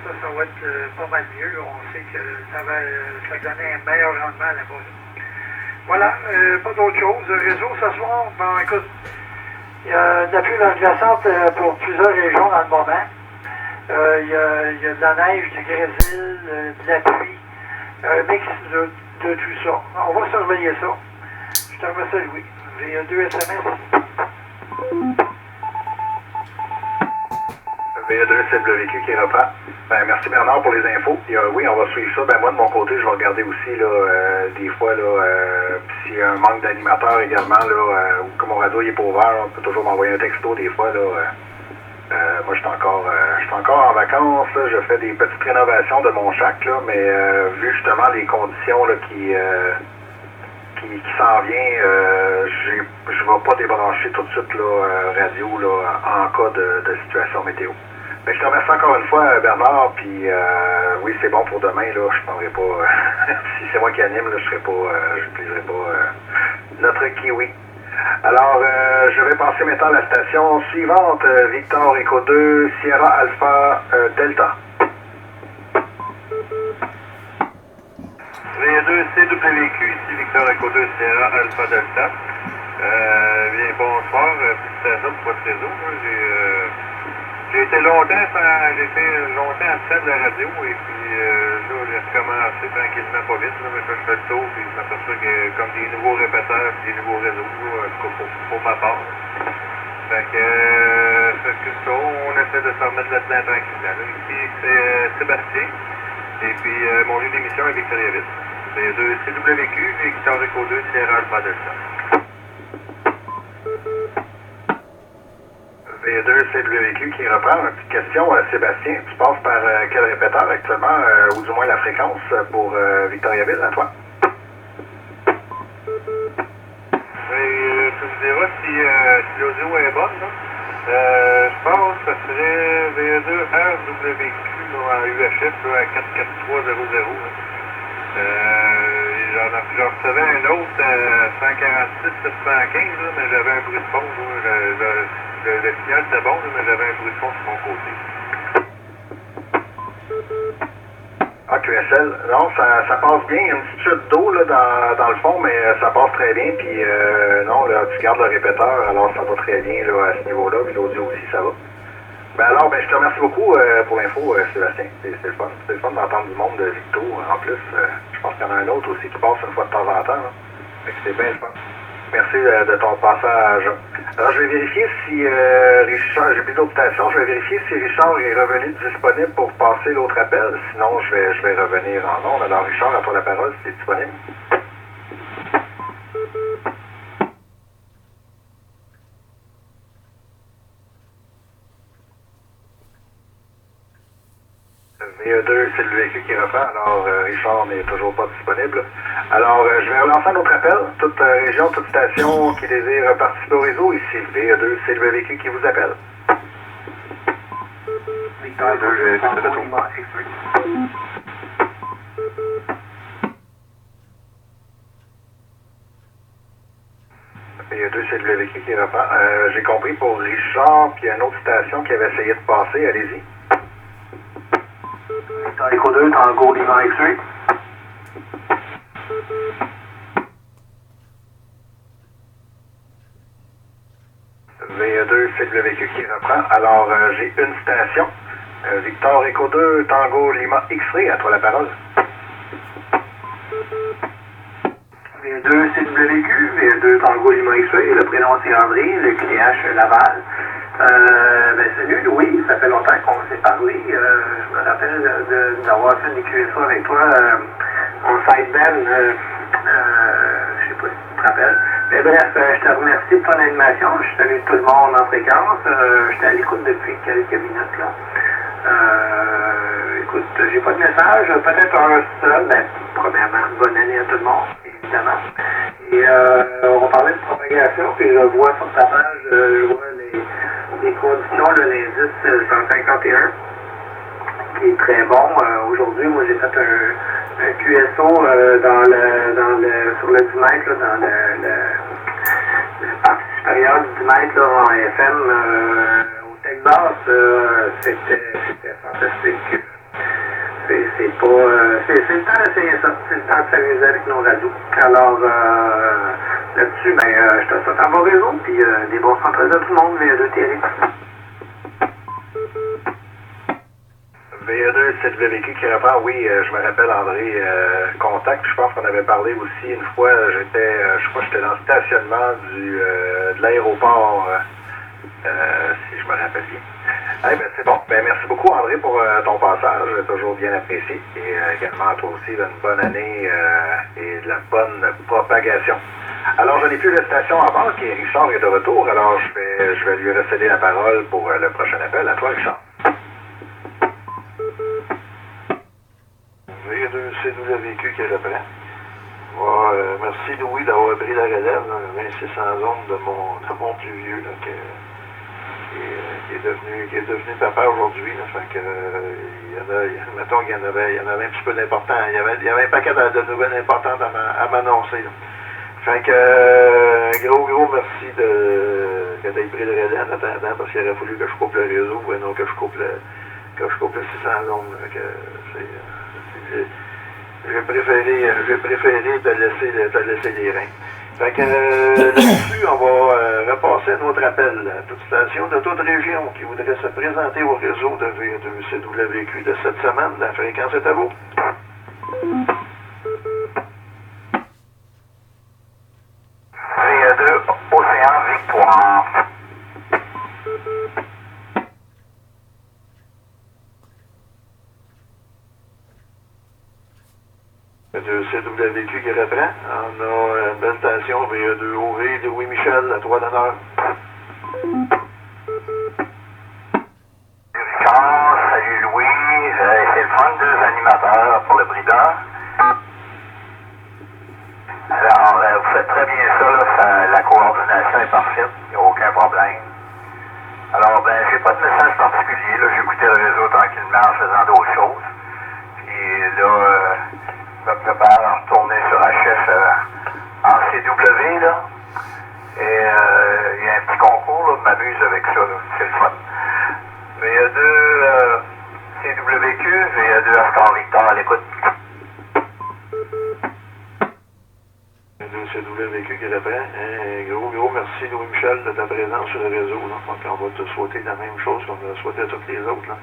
Ça va être pas mal mieux. On sait que ça donnait un meilleur rendement là-bas. Voilà, pas d'autre chose. Le réseau ce soir, ben écoute, il y a de la pluie verglaçante pour plusieurs régions dans le moment. Il y a de la neige, du grésil, de la pluie, un mix de tout ça. On va surveiller ça. Je te remercie, Louis. J'ai 2 SMS. VA2 CWQ qui reprend. Ben, merci Bernard pour les infos. Puis, oui, on va suivre ça. Ben, moi, de mon côté, je vais regarder aussi là, des fois s'il y a un manque d'animateurs également, là, ou comme mon radio il est pas ouvert, on peut toujours m'envoyer un texto des fois. Là, moi, je suis encore en vacances. Là, je fais des petites rénovations de mon shack, là, mais vu justement les conditions là, qui s'en vient, je ne vais pas débrancher tout de suite là, radio là, en cas de situation météo. Mais je te remercie encore une fois, Bernard, puis oui, c'est bon pour demain, là, je prendrai pas, si c'est moi qui anime, là, je n'utiliserai pas notre kiwi. Alors, je vais passer maintenant à la station suivante, Victor Echo 2, Sierra Alpha Delta. V2 CWQ, ici Victor Echo 2, Sierra Alpha Delta. Bien, bonsoir, félicitations pour votre réseau. J'ai été longtemps à faire de la radio et puis là, j'ai recommencé tranquillement pas vite, là, mais je fais le tour et je m'aperçois que comme des nouveaux répéteurs et des nouveaux réseaux, là, pour ma part. Fait que ça, on essaie de se remettre là-dedans tranquillement. Là. Ici, c'est Sébastien. Et puis mon lieu d'émission est Victoriaville. C'est de CWQ, Victor Echo 2, Sierra Alpha Delta. V2 CWQ qui reprend. Une petite question, Sébastien, tu passes par quel répéteur actuellement, ou du moins la fréquence pour Victoriaville, à toi? Tu me diras si l'audio est bonne, là. Je pense que ça serait V2 RWQ là, en UHF là, à 44300. J'en recevais un autre à 146 715, là, mais j'avais un bruit de fond. Le signal était bon, là, mais j'avais un bruit de fond sur mon côté. QSL, non, ça passe bien. Il y a une petite chute d'eau là, dans le fond, mais ça passe très bien. Puis non, là, tu gardes le répéteur, alors ça va très bien là, à ce niveau-là. Puis l'audio aussi, ça va. Ben alors, je te remercie beaucoup pour l'info, Sébastien. C'est le fun. C'est le fun d'entendre du monde de Victo. En plus, je pense qu'il y en a un autre aussi qui passe une fois de temps en temps. Là. Fait que c'est bien le fun. Merci de ton passage. Alors, je vais vérifier si Richard, j'ai plus d'autres stations, je vais vérifier si Richard est revenu disponible pour passer l'autre appel. Sinon, je vais revenir en ondes. Alors, Richard, à toi la parole, si tu es disponible. VE2, c'est le véhicule qui reprend. Alors, Richard n'est toujours pas disponible. Alors, je vais relancer un autre appel. Toute région, toute station qui désire participer au réseau, ici, VE2, c'est le véhicule qui vous appelle. Victor 2, c'est le retour. VE2, c'est le véhicule qui reprend. J'ai compris pour Richard, puis il y a une autre station qui avait essayé de passer. Allez-y. Victor Echo 2, Tango Lima X-Ray. V2, c'est le véhicule qui reprend. Alors, j'ai une station. Victor Echo 2, Tango Lima X-Ray, à toi la parole. V2, c'est le véhicule. V2, Tango Lima X-Ray. Le prénom, c'est André, le QH Laval. Salut Louis, ça fait longtemps qu'on s'est parlé. Je me rappelle d'avoir fait des QSA avec toi en sideband, je sais pas si tu te rappelles. Mais bref, je te remercie de ton animation. Je salue tout le monde en fréquence. J'étais à l'écoute depuis quelques minutes là. Écoute, j'ai pas de message, peut-être un seul. Ben, premièrement, bonne année à tout le monde, évidemment. Et on parlait de propagation, puis je vois sur ta page, je vois les conditions, l'indice 151, qui est très bon. Aujourd'hui, moi j'ai fait un QSO sur le 10 mètres, là, dans la partie supérieure du 10 mètres là, en FM au Texas. C'était fantastique. C'est le temps d'essayer ça. C'est le temps de s'amuser avec nos radios. Alors, là-dessus, je te souhaite un bon réseau, puis des bons centres à tout le monde, VA2 TRX. VA2, c'est le véhicule qui reprend. Oui, je me rappelle, André, Contact. Je pense qu'on avait parlé aussi une fois. Je crois que j'étais dans le stationnement de l'aéroport, si je me rappelle bien. C'est bon. Merci beaucoup, André, pour ton passage. Toujours bien apprécié. Et également à toi aussi, une bonne année et de la bonne propagation. Alors, je n'ai plus la station en banque et Richard est de retour. Alors, je vais lui recéder la parole pour le prochain appel. À toi, Richard. VA2CWQ qui reprend. Merci, Louis, d'avoir pris la relève. 2600 ondes de mon plus vieux, là, qui est devenu papa aujourd'hui. Fait que mettons qu'il y en avait un petit peu d'important. Il y avait un paquet de nouvelles importantes à m'annoncer. Fait que gros merci que tu aies pris le relais en attendant, parce qu'il aurait fallu que je coupe le réseau et non que je coupe le 600 ondes. J'ai préféré te laisser les reins. Fait que là-dessus, on va repasser à notre appel à toute station de toute région qui voudrait se présenter au réseau de VA2CWQ de cette semaine. La fréquence est à vous. VA2 Océan Victoire. VA2CWQ qui reprend. On a une belle station VA2OV de Louis Michel, à 3 d'honneur. Richard, salut Louis. C'est le fun, 2 animateurs pour le brideur. Alors, vous faites très bien ça, la coordination est parfaite, il n'y a aucun problème. Alors, j'ai pas de message particulier, là, j'écoutais le réseau tranquillement en faisant d'autres choses. Puis là, je me prépare à retourner sur HF en CW, là. Et il y a un petit concours, là, je m'amuse avec ça, là, c'est le fun. VA2 CWQ, VA2 Astor Victor à l'écoute. CWQ qui reprend. Gros merci Louis Michel de ta présence sur le réseau. Là. Donc on va te souhaiter la même chose qu'on a souhaité à toutes les autres. Là.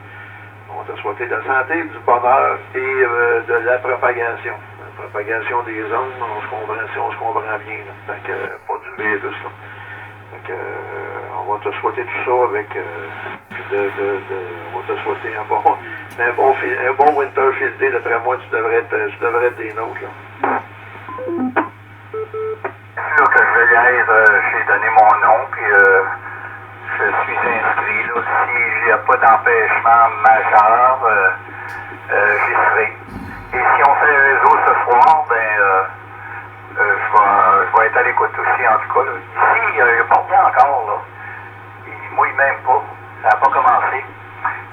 On va te souhaiter de la santé, du bonheur et de la propagation. La propagation des ondes, on se comprend bien. Là. Fait que pas du virus. Là. Fait que on va te souhaiter tout ça avec on va te souhaiter un bon winter field day. D'après moi, tu devrais être des nôtres. Là. C'est sûr que je vais y être, j'ai donné mon nom, puis je suis inscrit. Là, s'il n'y a pas d'empêchement majeur, j'y serai. Et si on fait le réseau ce soir, je vais être à l'écoute aussi, en tout cas. Là. Ici, il n'y a pas rien encore, là. Il mouille même pas. Ça n'a pas commencé.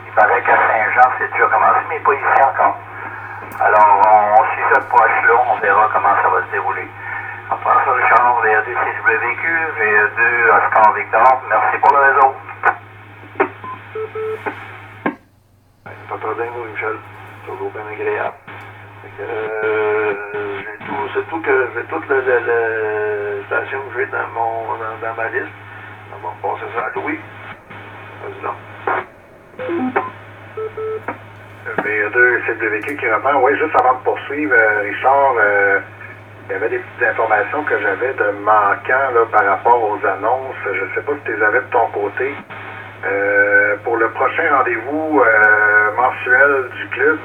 Il paraît qu'à Saint-Jean, c'est déjà commencé, mais pas ici encore. Alors, on suit cette proche-là, on verra comment ça va se dérouler. On prend ça, Richard, VA2 CWQ, VA2 Oscar Victor. Merci pour le réseau. Pas de problème, Michel. Toujours bien agréable. J'ai toute la station que j'ai dans ma liste. On va passer ça à Louis. Vas-y donc. VA2 CWQ qui reprend. Oui, juste avant de poursuivre, Richard, il y avait des petites informations que j'avais de manquant là, par rapport aux annonces. Je ne sais pas si tu les avais de ton côté. Pour le prochain rendez-vous mensuel du club,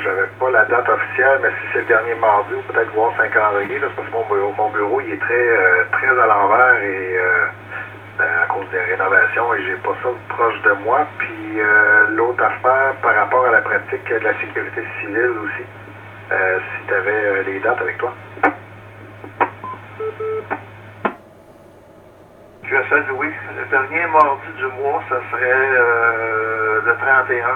j'avais pas la date officielle, mais si c'est le dernier mardi, ou peut-être voir 5 calendrier, là, parce que mon bureau il est très à l'envers et à cause des rénovations et j'ai pas ça proche de moi. Puis l'autre affaire par rapport à la pratique de la sécurité civile aussi, si tu avais les dates avec toi. QSL, oui. Le dernier mardi du mois, ça serait le 31.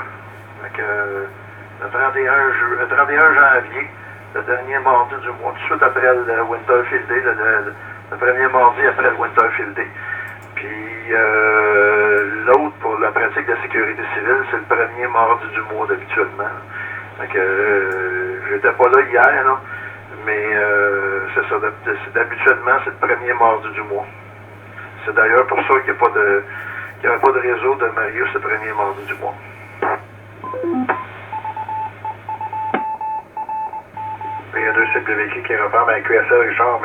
Donc, le 31 janvier, le dernier mardi du mois, tout de suite après le Winterfield Day, le premier mardi après le Winterfield Day. Puis l'autre pour la pratique de la sécurité civile, c'est le premier mardi du mois d'habituellement. Donc j'étais pas là hier, là, mais c'est ça, d'habituellement c'est le premier mardi du mois. C'est d'ailleurs pour ça qu'il n'y avait pas de réseau de Marius le premier mardi du mois. Il y a deux CWQ qui reprend. Ben, QSL, Richard,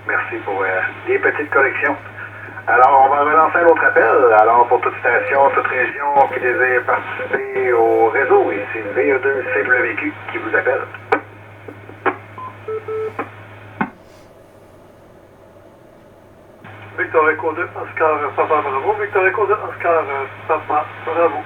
merci pour les petites corrections. Alors, on va relancer un autre appel. Alors, pour toute station, toute région qui désire participer au réseau, ici VE2 CWQ qui vous appelle. Victor Echo 2, Oscar Papa Bravo. Victor Echo 2, Oscar Papa Bravo.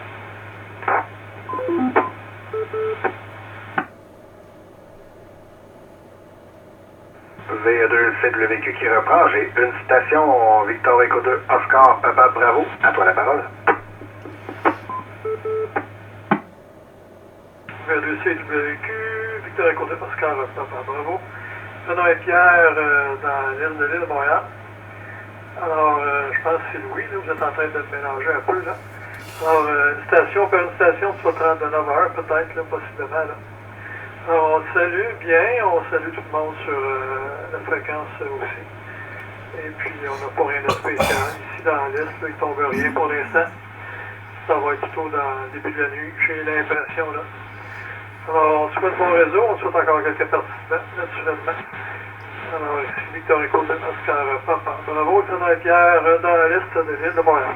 VE2 CWQ qui reprend. J'ai une station, Victor Echo 2, Oscar Papa Bravo. À toi la parole. VE2 CWQ, Victor Echo 2, Oscar Papa Bravo. Renaud et Pierre dans l'île de Montréal. Alors, je pense que c'est Louis, là, vous êtes en train de mélanger un peu, là. Alors, une station, faire une station soit 39 heures, peut-être, là, possiblement, là. Alors, on salue bien, on salue tout le monde sur la fréquence aussi. Et puis, on n'a pas rien de spécial. Ici, dans la liste, là, il ne tombe rien pour l'instant. Ça va être plutôt dans le début de la nuit, j'ai l'impression, là. Alors, on souhaite bon réseau, on souhaite encore quelques participants, naturellement. Alors, ici Victor Echo de Oscar Papa. Bravo, Renaud et Pierre dans la liste de l'île de Montréal.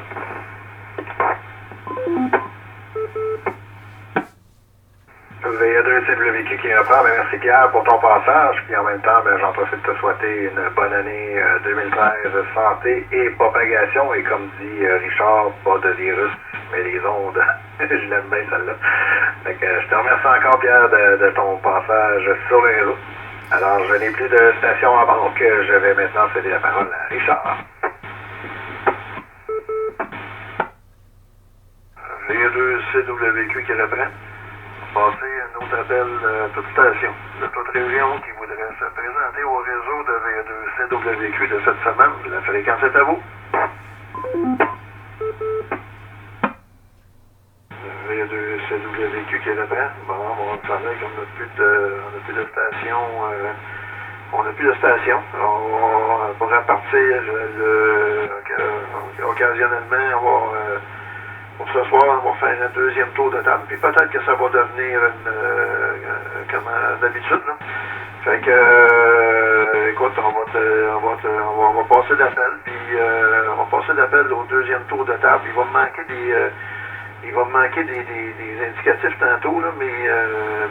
VE2 CWQ qui reprend. Ben, merci Pierre pour ton passage. Puis en même temps, ben, j'en profite de te souhaiter une bonne année 2013, santé et propagation. Et comme dit Richard, pas de virus, mais les ondes. Je l'aime bien celle-là. Donc, je te remercie encore Pierre de ton passage sur le réseau. Alors, je n'ai plus de station en banque. Je vais maintenant céder la parole à Richard. VE2 CWQ qui reprend. Passer un autre appel à toute station de toute région qui voudrait se présenter au réseau de VE2 CWQ de cette semaine. La fréquence est à vous. VE2 CWQ qui reprend. Bon, on travaille comme on n'a plus de station. On n'a plus de station. On pourra partir occasionnellement. Pour ce soir, on va faire un deuxième tour de table. Puis peut-être que ça va devenir comme d'habitude. Là. Fait que, écoute, on va passer d'appel. Puis on va passer d'appel au deuxième tour de table. Il va me manquer des indicatifs tantôt, là, mais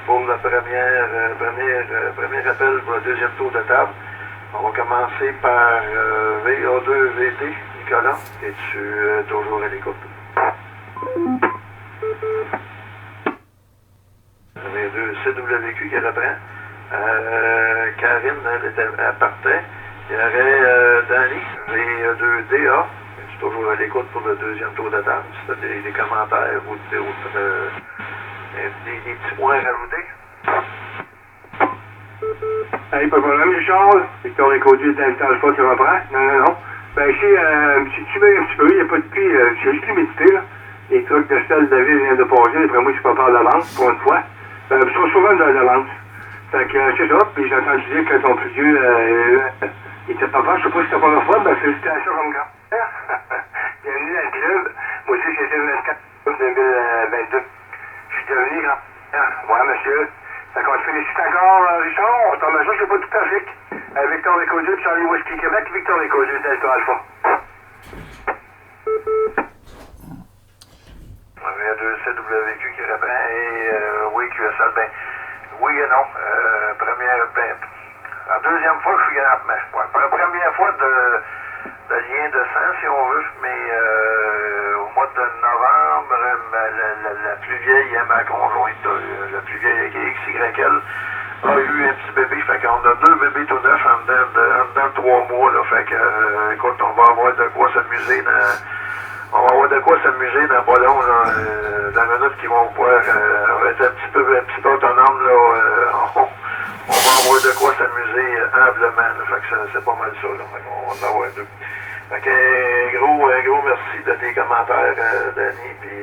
pour le premier appel pour le deuxième tour de table, on va commencer par VA2 VT. Nicolas, es-tu toujours à l'écoute? V2 CWQ qui reprend. Karine, elle partait. Il y aurait Danny, V2DA. Je suis toujours à l'écoute pour le deuxième tour de table. Si tu as des commentaires ou des petits points à rajouter. Hey, pas de problème, Richard. Victor Écodieu d'instant le fois qui reprend. Non. Ben, ici, un petit peu, il n'y a pas de pluie. J'ai juste l'humidité, là. Les trucs de sel de la ville viennent de passer. Après moi, je suis pas peur de l'avance, pour une fois. Ils sont souvent dans l'avance. Fait que c'est ça. Puis j'ai entendu dire que ton plus vieux, il était pas fort. Je sais pas si c'était pas la fois. Ben, félicitations comme grand-père. Bienvenue dans le club. Moi aussi, j'ai été le 24 2022. Je suis devenu grand-père. Ouais, monsieur. Fait qu'on te félicite encore, Richard. On t'en je sais pas tout à fait. Victor Écodieu, Charlie Whisky Québec, Victor Écodieu, Delta Alpha. CWQ qui reprend et oui, QSL, ben oui et non. La deuxième fois que je suis pour la première fois de lien de sang, si on veut, mais au mois de novembre, la plus vieille, ma conjointe, la plus vieille XYL, a eu un petit bébé, fait qu'on a 2 bébés tout neufs en dedans de 3 mois, là, fait que, écoute, on va avoir de quoi s'amuser dans pas long, là, dans la minute qu'ils vont pouvoir être un petit peu autonomes, là, on va avoir de quoi s'amuser amplement, là, fait que c'est pas mal ça, là, fait qu'on va en avoir 2. Fait que un gros merci de tes commentaires, Danny, puis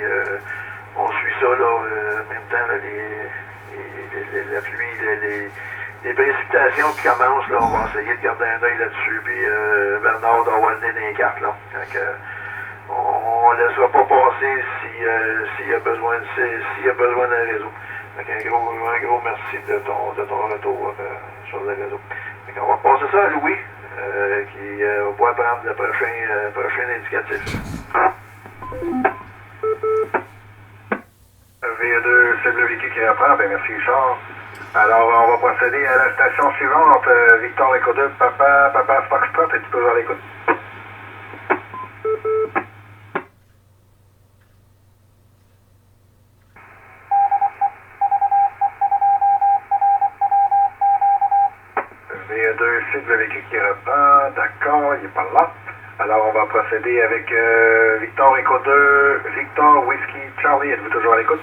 on suit ça, là, en même temps, là, la pluie, les précipitations qui commencent, là, on va essayer de garder un œil là-dessus, puis Bernard doit avoir le nez dans les cartes, là. Donc, on ne laissera pas passer s'il y a besoin d'un réseau. Donc, un gros merci de ton retour sur le réseau. Donc, on va passer ça à Louis, qui va pouvoir prendre le prochain indicatif. V2, c'est le véhicule qui reprend. Ben, merci, Richard. Alors, on va procéder à la station suivante. Victor Echo 2, Papa Foxtrot, es-tu toujours à l'écoute? V2, c'est le véhicule qui reprend. D'accord, il n'est pas là. Alors, on va procéder avec Victor Echo 2, Victor Whiskey Charlie, êtes-vous toujours à l'écoute?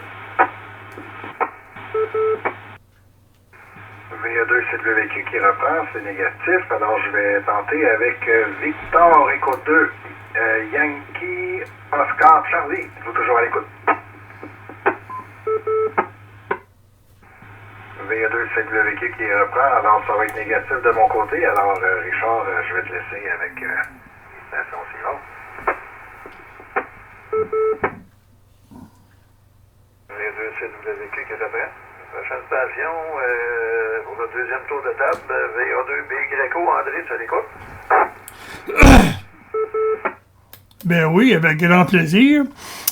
V2, c'est le véhicule qui reprend, c'est négatif. Alors, je vais tenter avec Victor Echo 2, Yankee Oscar Charlie, êtes-vous toujours à l'écoute? V2, c'est le véhicule qui reprend, alors ça va être négatif de mon côté. Alors, Richard, je vais te laisser avec station suivante. V2, c'est le véhicule qui reprend. Prochaine station, pour le deuxième tour de table, VA2, B Greco, André, tu l'écoutes? Ben oui, avec grand plaisir.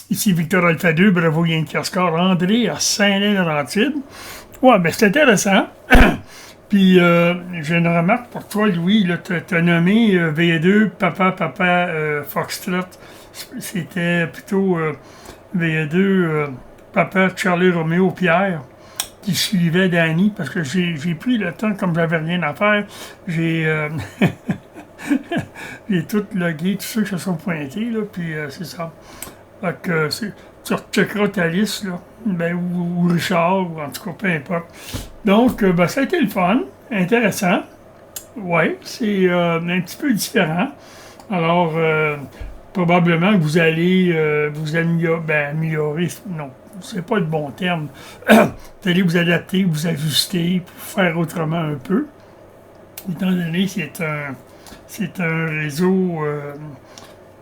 Ici Victor Alpha 2, Bravo Yankee Oscar, André à Saint-Lin-Laurentide. Ouais, ben c'est intéressant. Puis, j'ai une remarque pour toi, Louis. Tu as nommé V2, Papa Foxtrot. C'était plutôt V2, Papa Charlie Romeo Pierre, qui suivait Danny, parce que j'ai pris le temps, comme j'avais rien à faire, j'ai tout logué, tous ceux qui se sont pointés, là, puis c'est ça. Fait que tu recheckeras ta liste, là, ben, ou Richard, ou en tout cas, peu importe. Donc, ben, ça a été le fun, intéressant. Oui, c'est un petit peu différent. Alors, probablement que vous allez vous améliorer, non, c'est pas le bon terme. Vous allez vous adapter, vous ajuster, pour faire autrement un peu. Étant donné que c'est un réseau,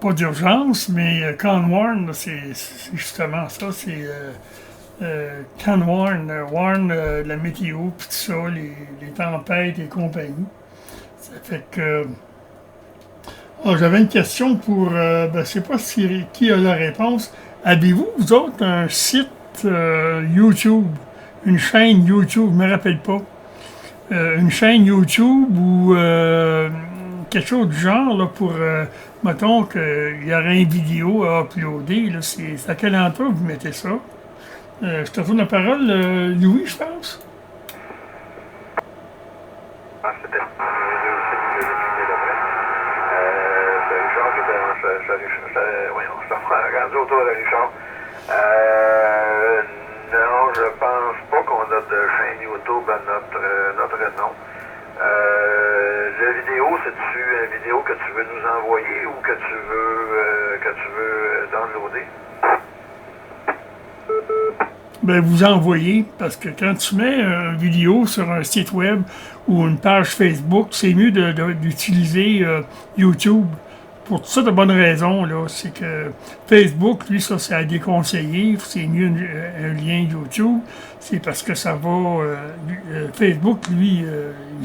pas d'urgence, mais Conwarn, c'est justement ça, c'est Conwarn, la météo, puis tout ça, les tempêtes et compagnie. Ça fait que... j'avais une question pour, je ne sais pas qui a la réponse. Avez-vous, vous autres, un site YouTube, une chaîne YouTube, je ne me rappelle pas, une chaîne YouTube ou quelque chose du genre, là, pour, mettons qu'il y aurait une vidéo à uploader, là, c'est à quel endroit vous mettez ça? Je te donne la parole, Louis, je pense. Ah, c'était Richard qui était voyons, je suis rendu autour de Richard. Non, je pense pas qu'on a de chaîne YouTube à notre nom. La vidéo, c'est-tu une vidéo que tu veux nous envoyer ou que tu veux downloader? Ben, vous envoyez, parce que quand tu mets une vidéo sur un site web ou une page Facebook, c'est mieux d'utiliser YouTube. Pour toutes sortes de bonnes raisons, là, c'est que Facebook, lui, ça, c'est à déconseiller. C'est mieux un lien YouTube. C'est parce que ça va... Facebook, lui,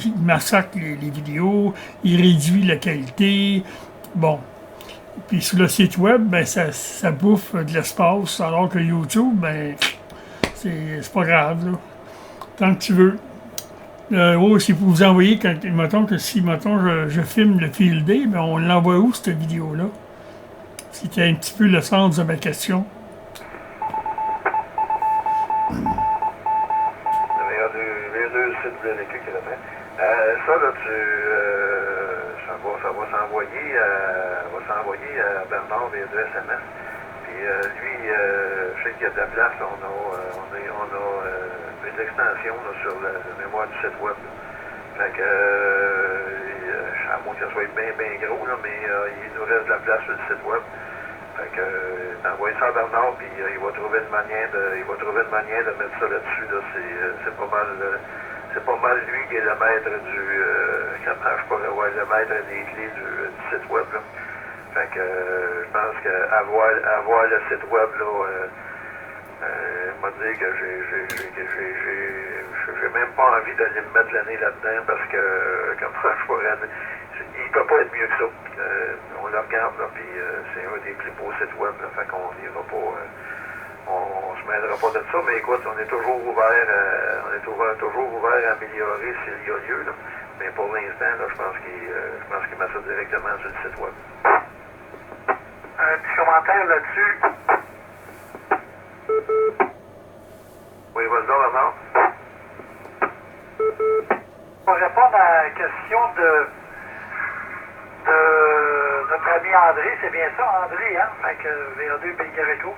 il massacre les vidéos, il réduit la qualité. Bon. Puis sur le site web, ben ça bouffe de l'espace, alors que YouTube, ben c'est pas grave, là. Tant que tu veux. C'est pour vous envoyer, mettons que si je filme le field day, ben on l'envoie où cette vidéo-là? C'était un petit peu le sens de ma question. VA2 site VLQ qui est là-dedans. Ça, là, ça va s'envoyer à Bernard via de SMS. Puis lui, je sais qu'il y a de la place. On a des extensions là, sur la mémoire du site web. Là. Fait que, à moins que ça soit bien gros, là, mais il nous reste de la place sur le site web. Fait que, envoyez ça à Bernard, puis il va trouver une manière de mettre ça là-dessus. Là. C'est pas mal. C'est pas mal lui qui est le maître le maître des clés du site web. Là. Fait que je pense qu'avoir le site web, là, m'a dit que j'ai même pas envie d'aller me mettre l'année là-dedans parce que comment je pourrais. Il peut pas être mieux que ça. On le regarde, là, puis c'est un des plus beaux sites web. Là, fait qu'on n'ira pas. On se mêlera pas de ça, mais écoute, on est toujours ouvert à améliorer s'il y a lieu. Là. Mais pour l'instant, là, je pense qu'il met ça directement sur le site web. Un petit commentaire là-dessus. Oui, vas-y, Bernard. Pour répondre à la question de notre ami André, c'est bien ça, André, hein? Fait que VA2 Belgarico.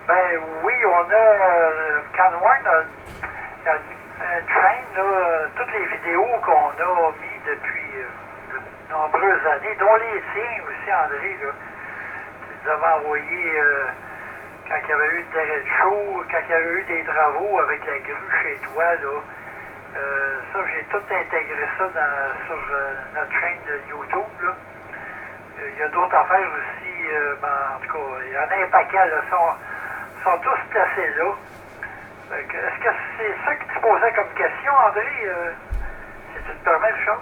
Ben oui, on a Canwine a un train, là, toutes les vidéos qu'on a mis depuis de nombreuses années, dont les tiens aussi, André, là. Tu les avais envoyés quand il y avait eu le show, quand il y avait eu des travaux avec la grue chez toi, là. Ça, j'ai tout intégré ça sur notre chaîne de YouTube, là. Il y a d'autres affaires aussi, en tout cas, il y en a un paquet, là, sont tous placés là. Est-ce que c'est ça que tu posais comme question, André, si tu te permets, Richard?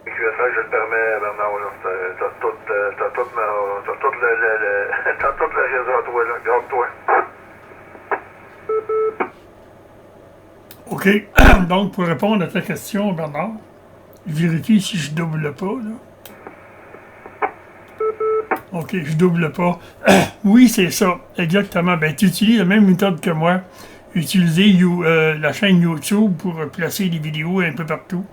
QSL, je le permets, Bernard, là. T'as tout le réseau à toi, là. Garde-toi. OK. Donc, pour répondre à ta question, Bernard, je vérifie si je double pas, là. OK, je double pas. Oui, c'est ça, exactement. Ben, tu utilises la même méthode que moi. Utiliser la chaîne YouTube pour placer des vidéos un peu partout.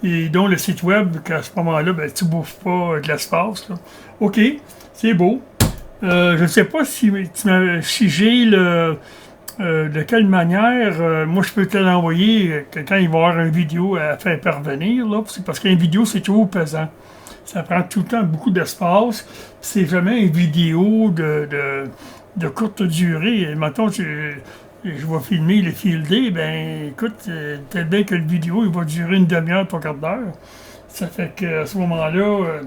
Et donc, le site web, qu'à ce moment-là, ben, tu bouffes pas de l'espace, là. OK, c'est beau. Je ne sais pas si j'ai de quelle manière, moi je peux te l'envoyer quand il va y avoir une vidéo à faire parvenir, là, parce qu'une vidéo c'est toujours pesant. Ça prend tout le temps beaucoup d'espace. C'est jamais une vidéo de courte durée. Mettons, je vais filmer le field day, ben écoute, tel bien que la vidéo il va durer une demi-heure, 3/4 d'heure. Ça fait qu'à ce moment-là,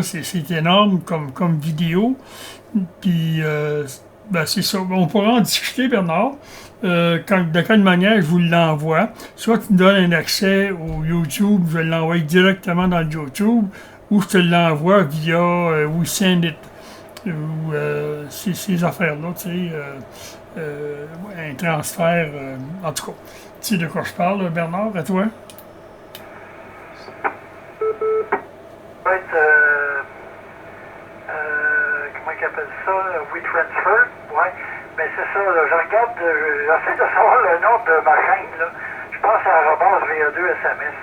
c'est énorme comme vidéo. Puis ben c'est ça. On pourra en discuter, Bernard. De quelle manière je vous l'envoie. Soit tu me donnes un accès au YouTube, je l'envoie directement dans le YouTube, ou je te l'envoie via WeSendIt, ou ces affaires-là, tu sais, un transfert, en tout cas. Tu sais de quoi je parle, Bernard, à toi? Comment ils appellent ça? WeTransfer, ouais. Ben c'est ça, là, j'essaie de savoir le nom de ma chaîne, là. Je pense à @VA2 SMS.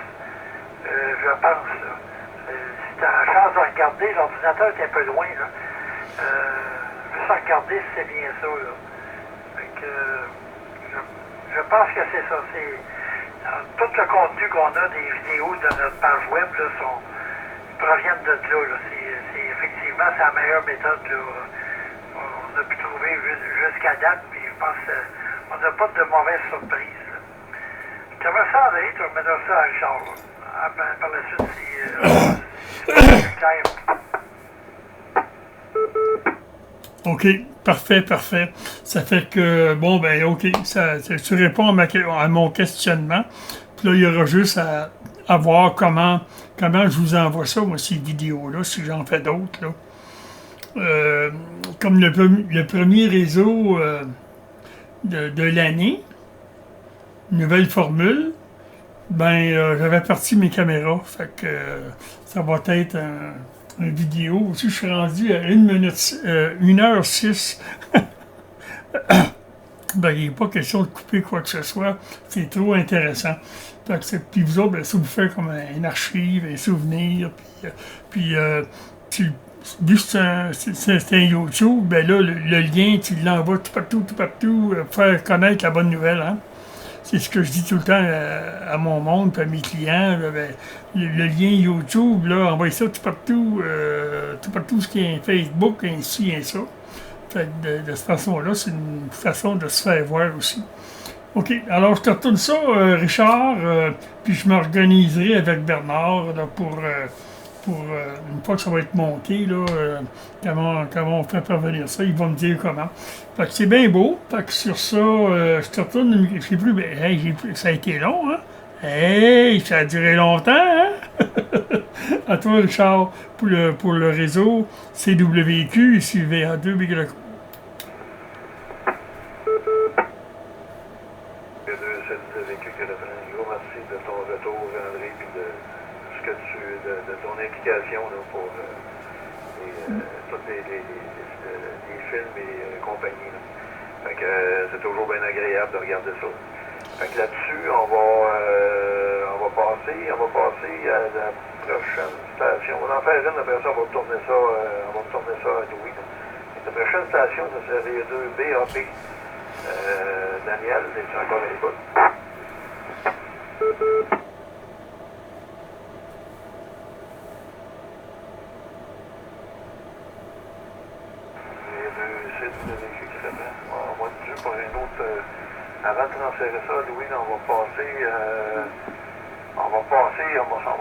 Je pense, là. Si tu as la chance de regarder, l'ordinateur est un peu loin, là. Juste regarder si c'est bien ça, là. Fait que, je pense que c'est ça. Tout le contenu qu'on a des vidéos de notre page web, là, proviennent de là, là. Effectivement, c'est la meilleure méthode, là. On a pu trouver jusqu'à date, puis je pense qu'on n'a pas de mauvaises surprises. Je te remercie, André, tu remettras ça à Richard. Par la suite, si OK, parfait. Ça fait que, bon, ben, OK, tu réponds à mon questionnement. Puis là, il y aura juste à voir comment je vous envoie ça, moi, ces vidéos-là, si j'en fais d'autres, là. Comme le premier réseau de l'année, nouvelle formule, j'avais parti mes caméras. Fait que ça va être une vidéo. Aussi, je suis rendu à 1h06. Il n'est pas question de couper quoi que ce soit. C'est trop intéressant. Puis vous autres, ça vous fait comme une archive, un souvenir. Vu que c'est un YouTube, là, le lien, tu l'envoies tout partout, pour faire connaître la bonne nouvelle. Hein? C'est ce que je dis tout le temps à mon monde, à mes clients. Là, le lien YouTube, là, envoyez ça tout partout, ce qui est Facebook, ainsi et ça. Fait de cette façon-là, c'est une façon de se faire voir aussi. OK, alors je te retourne ça, Richard, puis je m'organiserai avec Bernard là, pour une fois que ça va être monté, là, comment on fait parvenir ça, il va me dire comment. Fait que c'est bien beau. Fait que sur ça, je te retourne, je sais plus, ça a été long, hein? Hey, ça a duré longtemps, hein? À toi, Richard, pour le réseau CWQ, ici VA2, BYQ. De ton implication là, pour tous les films et compagnie. Là. Fait que c'est toujours bien agréable de regarder ça. Fait que là-dessus, on va passer à la prochaine station. On va en faire une, après ça, on va retourner ça à Louis. La prochaine station, ça serait 2 BAP. Daniel, es-tu encore à l'écoute? Avant de transférer ça, Louis, on va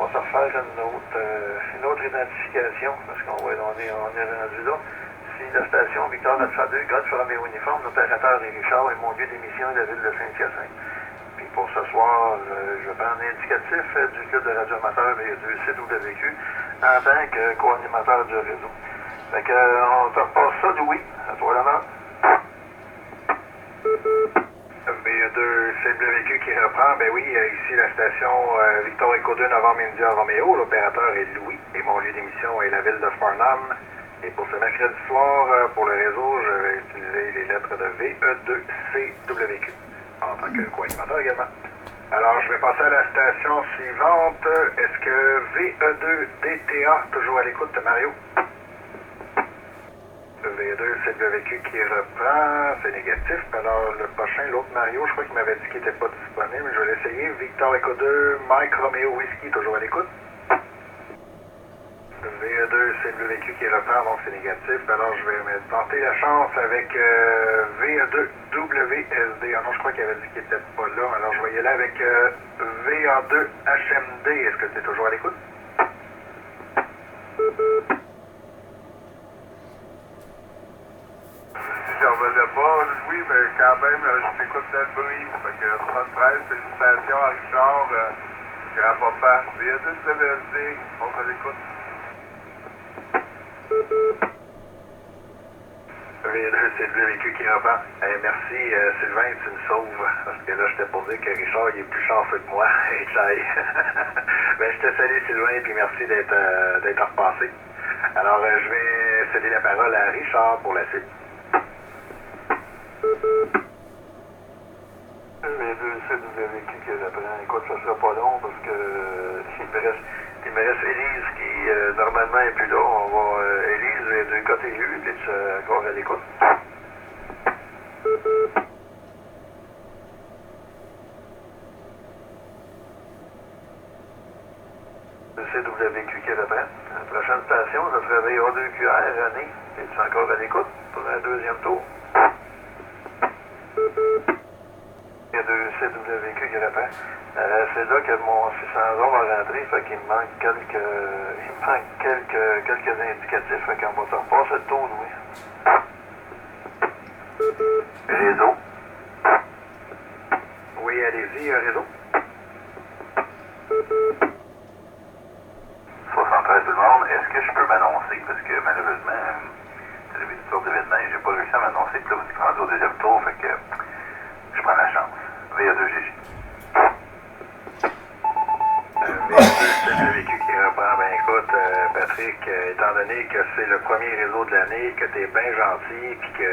se refaire une autre identification, parce qu'on est rendu là. Si la station Victor Alpha 2, Golf Romeo Uniforme, l'opérateur est Richard et mon lieu d'émission est la ville de Saint-Hyacinthe. Puis pour ce soir, je vais prendre l'indicatif du club de radio-amateur et du CWQ en tant que co-animateur du réseau. Fait que, on te repasse ça, Louis. À toi l'honneur. B2 CWQ qui reprend, ben oui, ici la station Victor Echo 2 Novembre India Romeo, l'opérateur est Louis et mon lieu d'émission est la ville de Farnham. Et pour ce mercredi soir, pour le réseau, je vais utiliser les lettres de VE2CWQ en tant que co-animateur également. Alors, je vais passer à la station suivante. Est-ce que VE2DTA, toujours à l'écoute de Mario? V2 CWQ qui reprend, c'est négatif. Alors le prochain, l'autre Mario, je crois qu'il m'avait dit qu'il n'était pas disponible. Je vais l'essayer. Victor Echo 2, Mike Romeo Whiskey, toujours à l'écoute. V2 CWQ qui reprend, donc c'est négatif. Alors je vais me tenter la chance avec VA2 WSD. Ah non, je crois qu'il avait dit qu'il n'était pas là. Alors je vais y aller avec VA2 HMD. Est-ce que tu es toujours à l'écoute? J'en revenais pas, oui, mais quand même, je t'écoute dans le bruit. Fait que 73, félicitations à Richard, grand-papa. VA2 WSD, on se l'écoute. V2 CWQ qui reprend. Merci Sylvain, tu me sauves. Parce que là, je t'ai pour dire que Richard il est plus chanceux que moi. Hey, je te salue Sylvain, puis merci d'être repassé. Alors, je vais céder la parole à Richard pour la suite. V2 CWQ qui reprend. Écoute, ça sera pas long parce que il me reste Élise qui normalement est plus là. On va Élise de côté U, puis tu es encore à l'écoute. Le CWQ qui reprend. La prochaine station, ça serait VA2QR René. Es-tu encore à l'écoute pour un deuxième tour? Il y a 2 CWQ qui reprend. C'est là que mon 600 va rentrer, fait qu'il me manque quelques indicatifs, fait qu'on va se repasser le tour, oui. Réseau. Oui, allez-y, réseau. que je peux m'annoncer? Parce que malheureusement, j'avais toutes sortes d'événements et j'ai pas réussi à m'annoncer. Puis là, vous êtes rendu au deuxième tour, fait que je prends la chance. VA2GG. VA2 vécu qui reprend. Ben écoute, Patrick, étant donné que c'est le premier réseau de l'année, que t'es bien gentil, puis que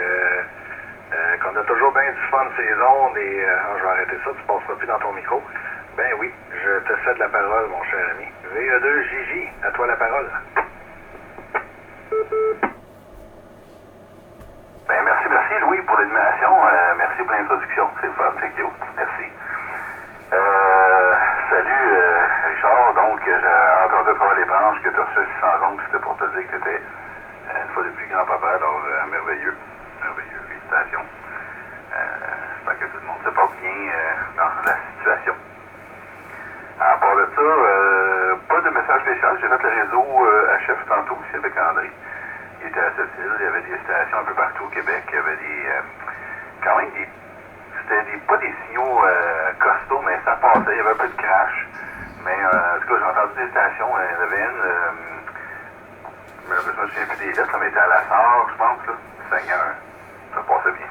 qu'on a toujours bien du fun ces ondes et je vais arrêter ça, tu passeras plus dans ton micro. Ben oui, je te cède la parole, mon cher ami. VE2 Gigi, à toi la parole. Ben merci Louis pour l'animation, merci pour l'introduction, c'est le fun, c'est cute, merci. Salut Richard, donc j'ai entendu par les branches que tu as reçu 600 ondes, c'était pour te dire que tu étais une fois de plus grand-papa, alors merveilleux, félicitations. J'espère que tout le monde se porte bien dans la situation. À part de ça, pas de message spécial. J'ai fait le réseau HF tantôt aussi avec André. Il était à Cécile. Il y avait des stations un peu partout au Québec. Il y avait quand même c'était pas des signaux costauds, mais ça passait. Il y avait un peu de crash. Mais en tout cas, j'ai entendu des stations. Il y en avait une, je me souviens plus des lettres, mais elle était à la Sarre, je pense. Là. Seigneur, ça passait bien.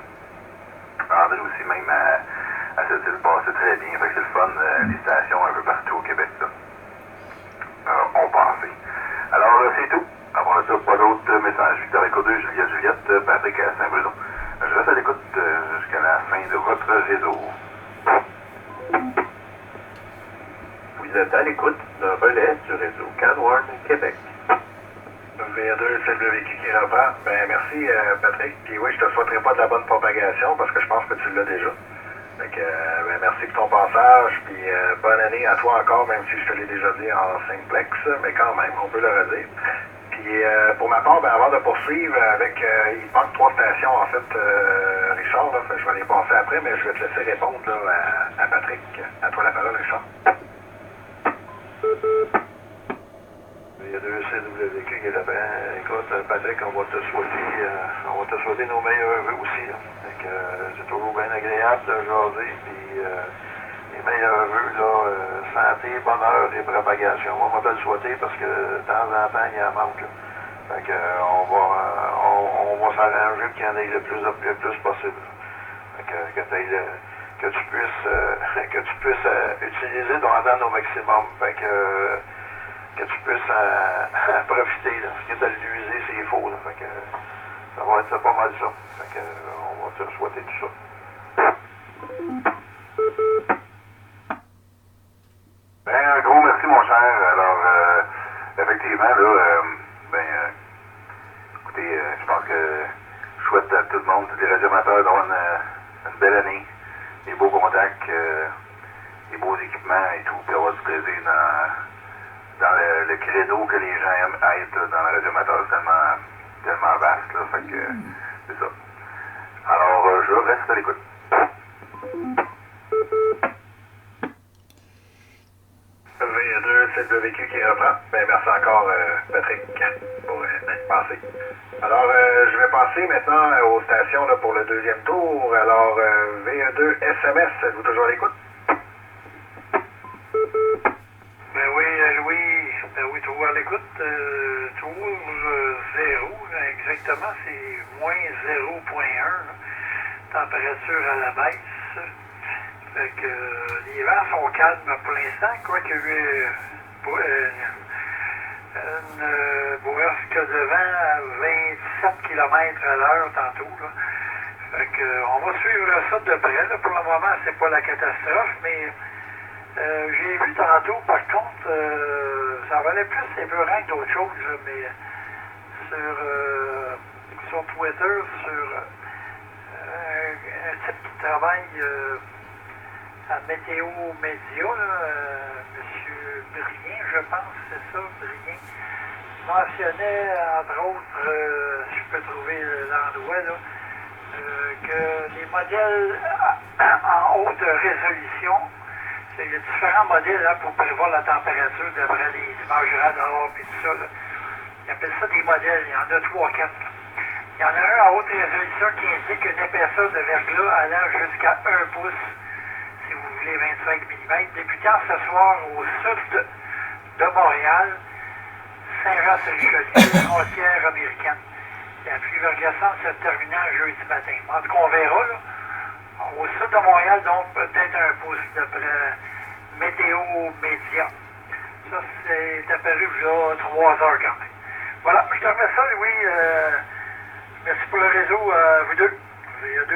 André aussi, même à cette île, passait très bien. Fait que c'est le fun, les stations un peu partout au Québec. Là. On pensait. Alors, c'est tout. Avant ça, pas d'autres messages. Victor Éco 2, Juliette, Patrick à Saint-Bruno. Je reste à l'écoute jusqu'à la fin de votre réseau. Vous êtes à l'écoute d'un relais du réseau Canward Québec. V2, c'est le vécu qui reprend. Ben merci Patrick. Puis oui, je te souhaiterais pas de la bonne propagation parce que je pense que tu l'as déjà. Fait que ben, merci pour ton passage. Puis bonne année à toi encore, même si je te l'ai déjà dit en simplex, mais quand même, on peut le redire. Puis pour ma part, ben, avant de poursuivre avec il manque 3 stations en fait, Richard, là, je vais les passer après, mais je vais te laisser répondre là, à Patrick. À toi la parole, Richard. Il y a deux CWQ qui est là-bas. Écoute, Patrick, on va te souhaiter nos meilleurs vœux aussi. Là. Fait que, c'est toujours bien agréable de jaser. Puis les meilleurs vœux, là, santé, bonheur et propagation. On va te le souhaiter parce que de temps en temps, il y en manque. Là. Fait que, on va s'arranger qu'il y en ait le plus possible. Fait que tu puisses utiliser ton antenne au maximum. Fait que tu puisses en profiter. Là. Ce qui est à l'utiliser, c'est faux. Là. Fait que ça va être pas mal ça. Fait que on va te souhaiter tout ça. Ben, un gros merci mon cher. Alors effectivement, là, écoutez, je pense que je souhaite à tout le monde, tous les radioamateurs d'avoir une belle année, des beaux contacts, des beaux équipements et tout, puis avoir du plaisir dans le credo que les gens aiment être dans le radioamateur, c'est tellement vaste, là, fait que c'est ça. Alors, je reste à l'écoute. V2, c'est le vécu qui reprend. Ben, merci encore, Patrick, pour d'être passé. Alors, je vais passer maintenant aux stations là, pour le deuxième tour. Alors, V2 SMS, êtes-vous toujours à l'écoute? Ben oui, Louis, toujours à l'écoute. Tour 0, exactement, c'est moins 0,1. Température à la baisse. Fait que les vents sont calmes pour l'instant, quoique une bourrasque de vent à 27 km à l'heure tantôt. Là. Fait que, on va suivre ça de près. Là. Pour le moment, c'est pas la catastrophe, mais j'ai vu tantôt, par contre, ça valait plus épeurant que d'autres choses, là, mais sur Twitter, sur un type qui travaille à Météo Média, M. Brien, je pense, c'est ça, Brien, mentionnait, entre autres, si je peux trouver l'endroit, là, que les modèles en haute résolution, il y a différents modèles là, pour prévoir la température d'après les images radar et tout ça. Là. Ils appellent ça des modèles, il y en a 3-4. Il y en a un à haute résolution qui indique une épaisseur de verglas allant jusqu'à 1 pouce, si vous voulez 25 mm, débutant ce soir au sud de Montréal. Saint-Jean-sur-Richelieu, frontière américaine. La pluie verglaçante se terminant jeudi matin. En tout cas, on verra, là. Au sud de Montréal, donc, peut-être un pouce d'après Météo Média. Ça, c'est apparu là 3 heures quand même. Voilà, je te remets ça, Louis. Merci pour le réseau, vous deux. VA2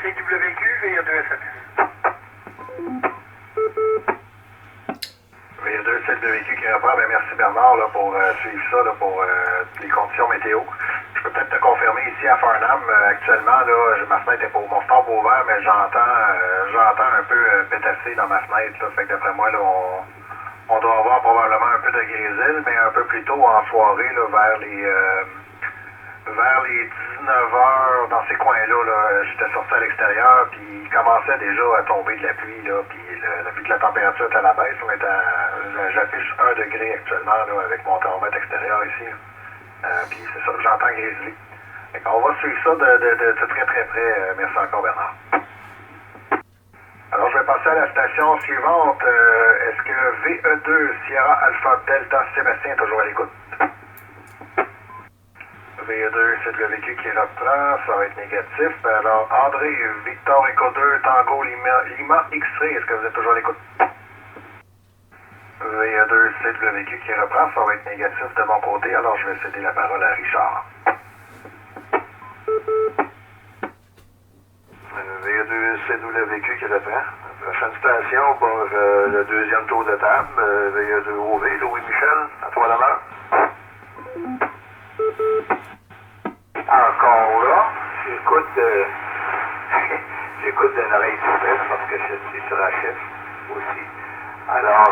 CWQ, VA2 SMS. VA2 CWQ qui reprend. Ben, merci Bernard là, pour suivre ça là, pour les conditions météo. Je peux peut-être te confirmer ici à Farnham, actuellement, là, ma fenêtre est pour mon stop ouvert, mais j'entends un peu pétasser dans ma fenêtre. Là, fait que d'après moi, là, on doit avoir probablement un peu de grésil, mais un peu plus tôt en soirée, là, vers les 19h, dans ces coins-là, là, j'étais sorti à l'extérieur, puis il commençait déjà à tomber de la pluie, là, puis vu que la température est à la baisse, j'affiche 1 degré actuellement là, avec mon thermomètre extérieur ici. Puis c'est ça, j'entends grésil. On va suivre ça de très très près. Merci encore Bernard. Alors je vais passer à la station suivante. Est-ce que VE2 Sierra Alpha Delta Sébastien est toujours à l'écoute? VE2 c'est le vécu qui reprend, ça va être négatif. Alors André, Victor Echo 2, Tango Lima X-Ray, est-ce que vous êtes toujours à l'écoute? VA2 CWQ qui reprend, ça va être négatif de mon côté, alors je vais céder la parole à Richard. VA2 CWQ qui reprend. Prochaine station pour le deuxième tour de table. VA2 OV, Louis Michel, à toi l'honneur. Encore là, j'écoute d'une oreille soufferte parce que je suis sur la chef aussi. Alors,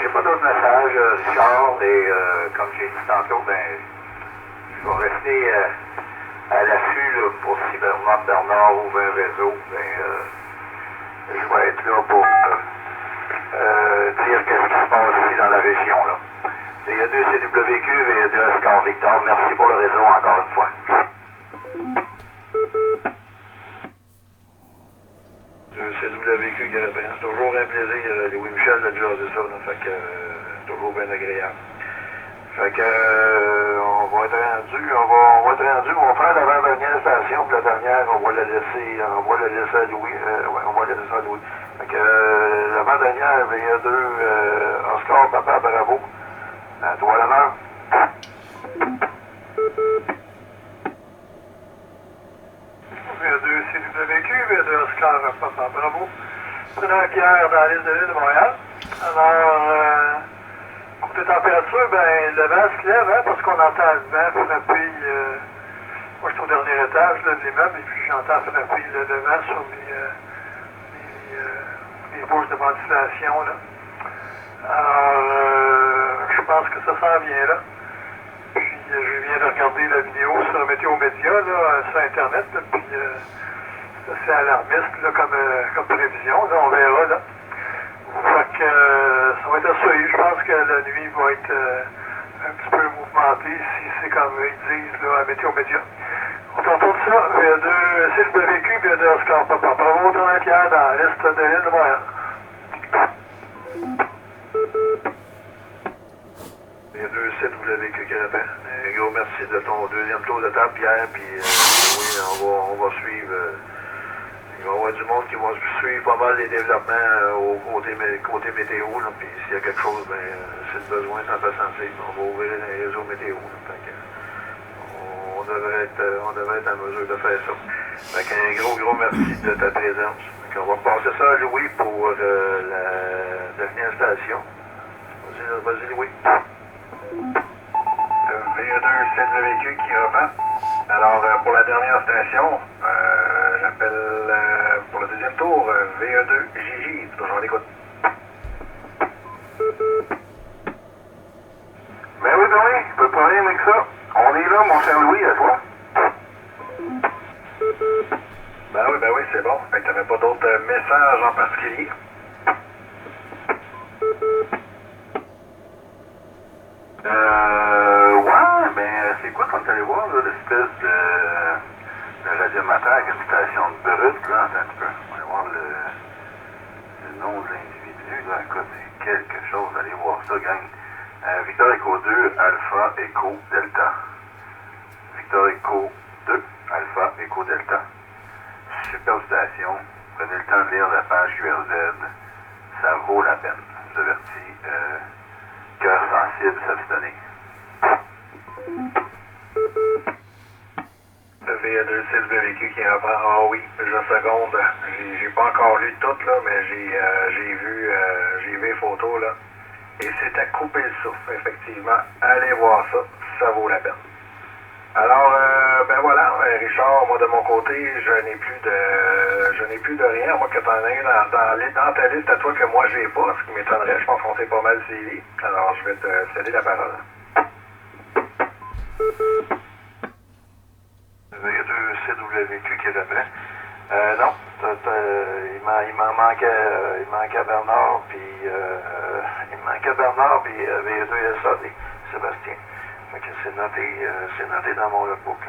j'ai pas d'autres messages, Richard, et comme j'ai dit tantôt, ben, je vais rester à l'affût là, pour si Bernard ouvre un réseau, ben, je vais être là pour dire qu'est-ce qui se passe ici dans la région, là. VA2 CWQ, VA2 Oscar Victor, merci pour le réseau encore une fois. CWQ qui reprend. C'est toujours un plaisir, Louis Michel, de jaser ça, là, fait que toujours bien agréable. Fait que on va être rendu, on va faire l'avant-dernière station, puis la dernière, on va la laisser à Louis. On va la laisser à Louis. Fait que l'avant-dernière, VA2 Oscar Papa Bravo. À toi l'honneur. VA2 CWQ, VA2 Oscar Papa Bravo. Président Pierre dans l'île de Montréal. Alors, côté température, ben, le vent se lève, hein, parce qu'on entend le vent frapper. Moi, je suis au dernier étage là, de l'immeuble, et puis j'entends frapper le vent sur les bouches de ventilation. Là. Alors, je pense que ça s'en vient là. Puis, je viens de regarder la vidéo sur Météo Média, là, sur Internet, là, puis c'est alarmiste là, comme prévision, là, on verra là. Fait que ça va être à suivre. Je pense que la nuit va être un petit peu mouvementée si c'est comme ils disent là, à Météo Média. On t'entend ça, VA2 CWQ, VA2 Oscar Papa. Bravo, Pierre dans l'est de l'île de Montréal. VA2 CWQ qui reprend. Un gros merci de ton deuxième tour de table, Pierre, puis oui, on va suivre. Il va y avoir du monde qui va suivre pas mal les développements au côté météo, là, puis s'il y a quelque chose, ben, si le besoin s'en fait sentir, on va ouvrir les réseaux météo. Là, fait que, on devrait être en mesure de faire ça. Fait qu'un gros merci de ta présence. Fait qu'on va passer ça à Louis pour la dernière station. Vas-y Louis. VA2 CWQ qui reprend. Alors, pour la dernière station, j'appelle pour le deuxième tour VA2 Gigi, toujours à l'écoute. Ben oui, pas de problème avec ça. On est là, mon cher Louis, à toi. Ben oui, c'est bon. Fait que t'avais pas d'autres messages en particulier. Ouais, ben c'est quoi qu'on est allé voir, là, l'espèce de radiomateur avec une station de brut, là, attends un petit peu. On va aller voir le nom de l'individu, là, écoute, c'est quelque chose, allez voir ça, gang. Victor Echo 2, Alpha Echo Delta. Victor Echo 2, Alpha Echo Delta. Superbe station. Prenez le temps de lire la page QRZ. Ça vaut la peine. Je vous avertis. Cœur sensible, s'abstenir. Le VA2 CWQ qui reprend. Ah oui, je seconde. J'ai pas encore lu tout, là, mais j'ai vu les photos, là. Et c'est à couper le souffle, effectivement. Allez voir ça, ça vaut la peine. Alors, ben voilà, Richard, moi de mon côté, je n'ai plus de rien, moi que t'en aies dans ta liste à toi que moi j'ai pas, ce qui m'étonnerait, je pense qu'on s'est pas mal suivi. Alors, je vais te céder la parole. Il y a deux CWQ qui reprend. Non, il m'en manquait Bernard, puis V2 SAD, Sébastien. Fait que c'est noté dans mon logbook.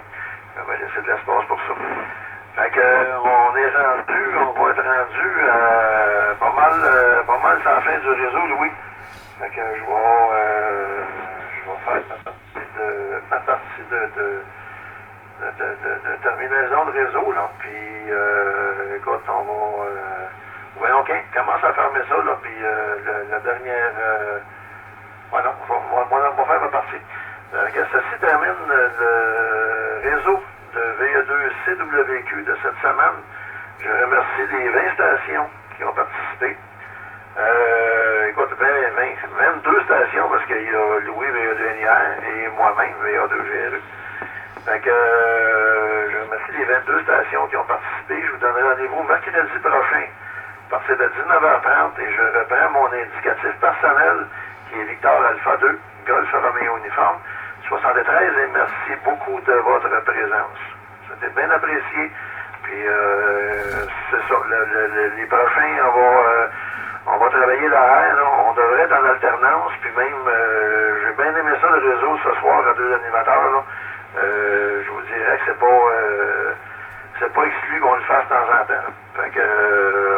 On va laisser de l'espace pour ça. Fait que on va être rendu pas mal sans la fin du réseau, Louis. Fait que je vais faire ma partie de terminaison de réseau, là. Puis écoute, on va voyons commence à fermer ça, là, puis la dernière voilà, on va faire ma partie. Ceci termine le réseau de VE2 CWQ de cette semaine. Je remercie les 20 stations qui ont participé. Écoute, 22 stations parce qu'il y a Louis VE2 NIR et moi-même VA2 GRE. Fait que je remercie les 22 stations qui ont participé. Je vous donne rendez-vous mercredi prochain à partir de 19h30 et je reprends mon indicatif personnel qui est Victor Alpha 2, Golf Romeo Uniforme 73 et merci beaucoup de votre présence. C'était bien apprécié. Puis c'est ça, les prochains, on va travailler l'horaire, on devrait être en alternance, puis même j'ai bien aimé ça le réseau ce soir à deux animateurs. Là. Je vous dirais que c'est pas exclu qu'on le fasse de temps en temps. Fait que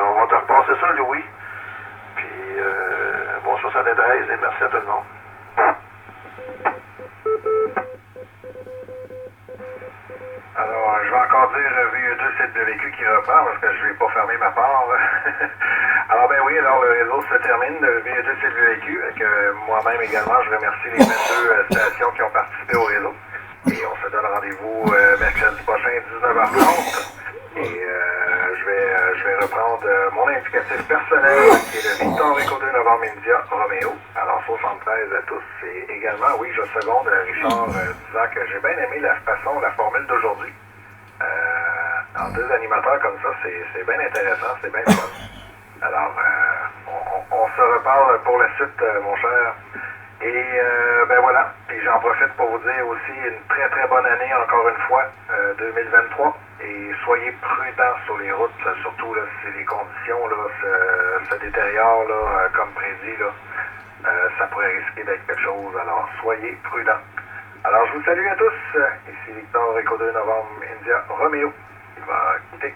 on va te repasser ça, Louis. Puis bon 73 et merci à tout le monde. Alors, je vais encore dire VE2 CWQ qui reprend parce que je vais pas fermer ma part. Alors, ben oui, alors le réseau se termine, le VE2 CWQ, avec moi-même également, je remercie les 22 stations qui ont participé au réseau. Et on se donne rendez-vous mercredi prochain, 19h30. Et je vais reprendre mon indicatif personnel, qui est le Victor Echo 2 Novembre India Romeo. Alors, 73 à tous. Et également, oui, je seconde Richard disant que j'ai bien aimé la formule d'aujourd'hui. En deux animateurs comme ça, c'est bien intéressant, c'est bien fun. Alors, on se reparle pour la suite, mon cher. Et ben voilà, puis j'en profite pour vous dire aussi une très très bonne année encore une fois, 2023. Et soyez prudents sur les routes, surtout là, si les conditions là, se détériorent là, comme prédit, là, ça pourrait risquer d'être quelque chose. Alors soyez prudents. Alors je vous salue à tous. Ici Victor Echo 2 Novembre India Romeo. Il va quitter.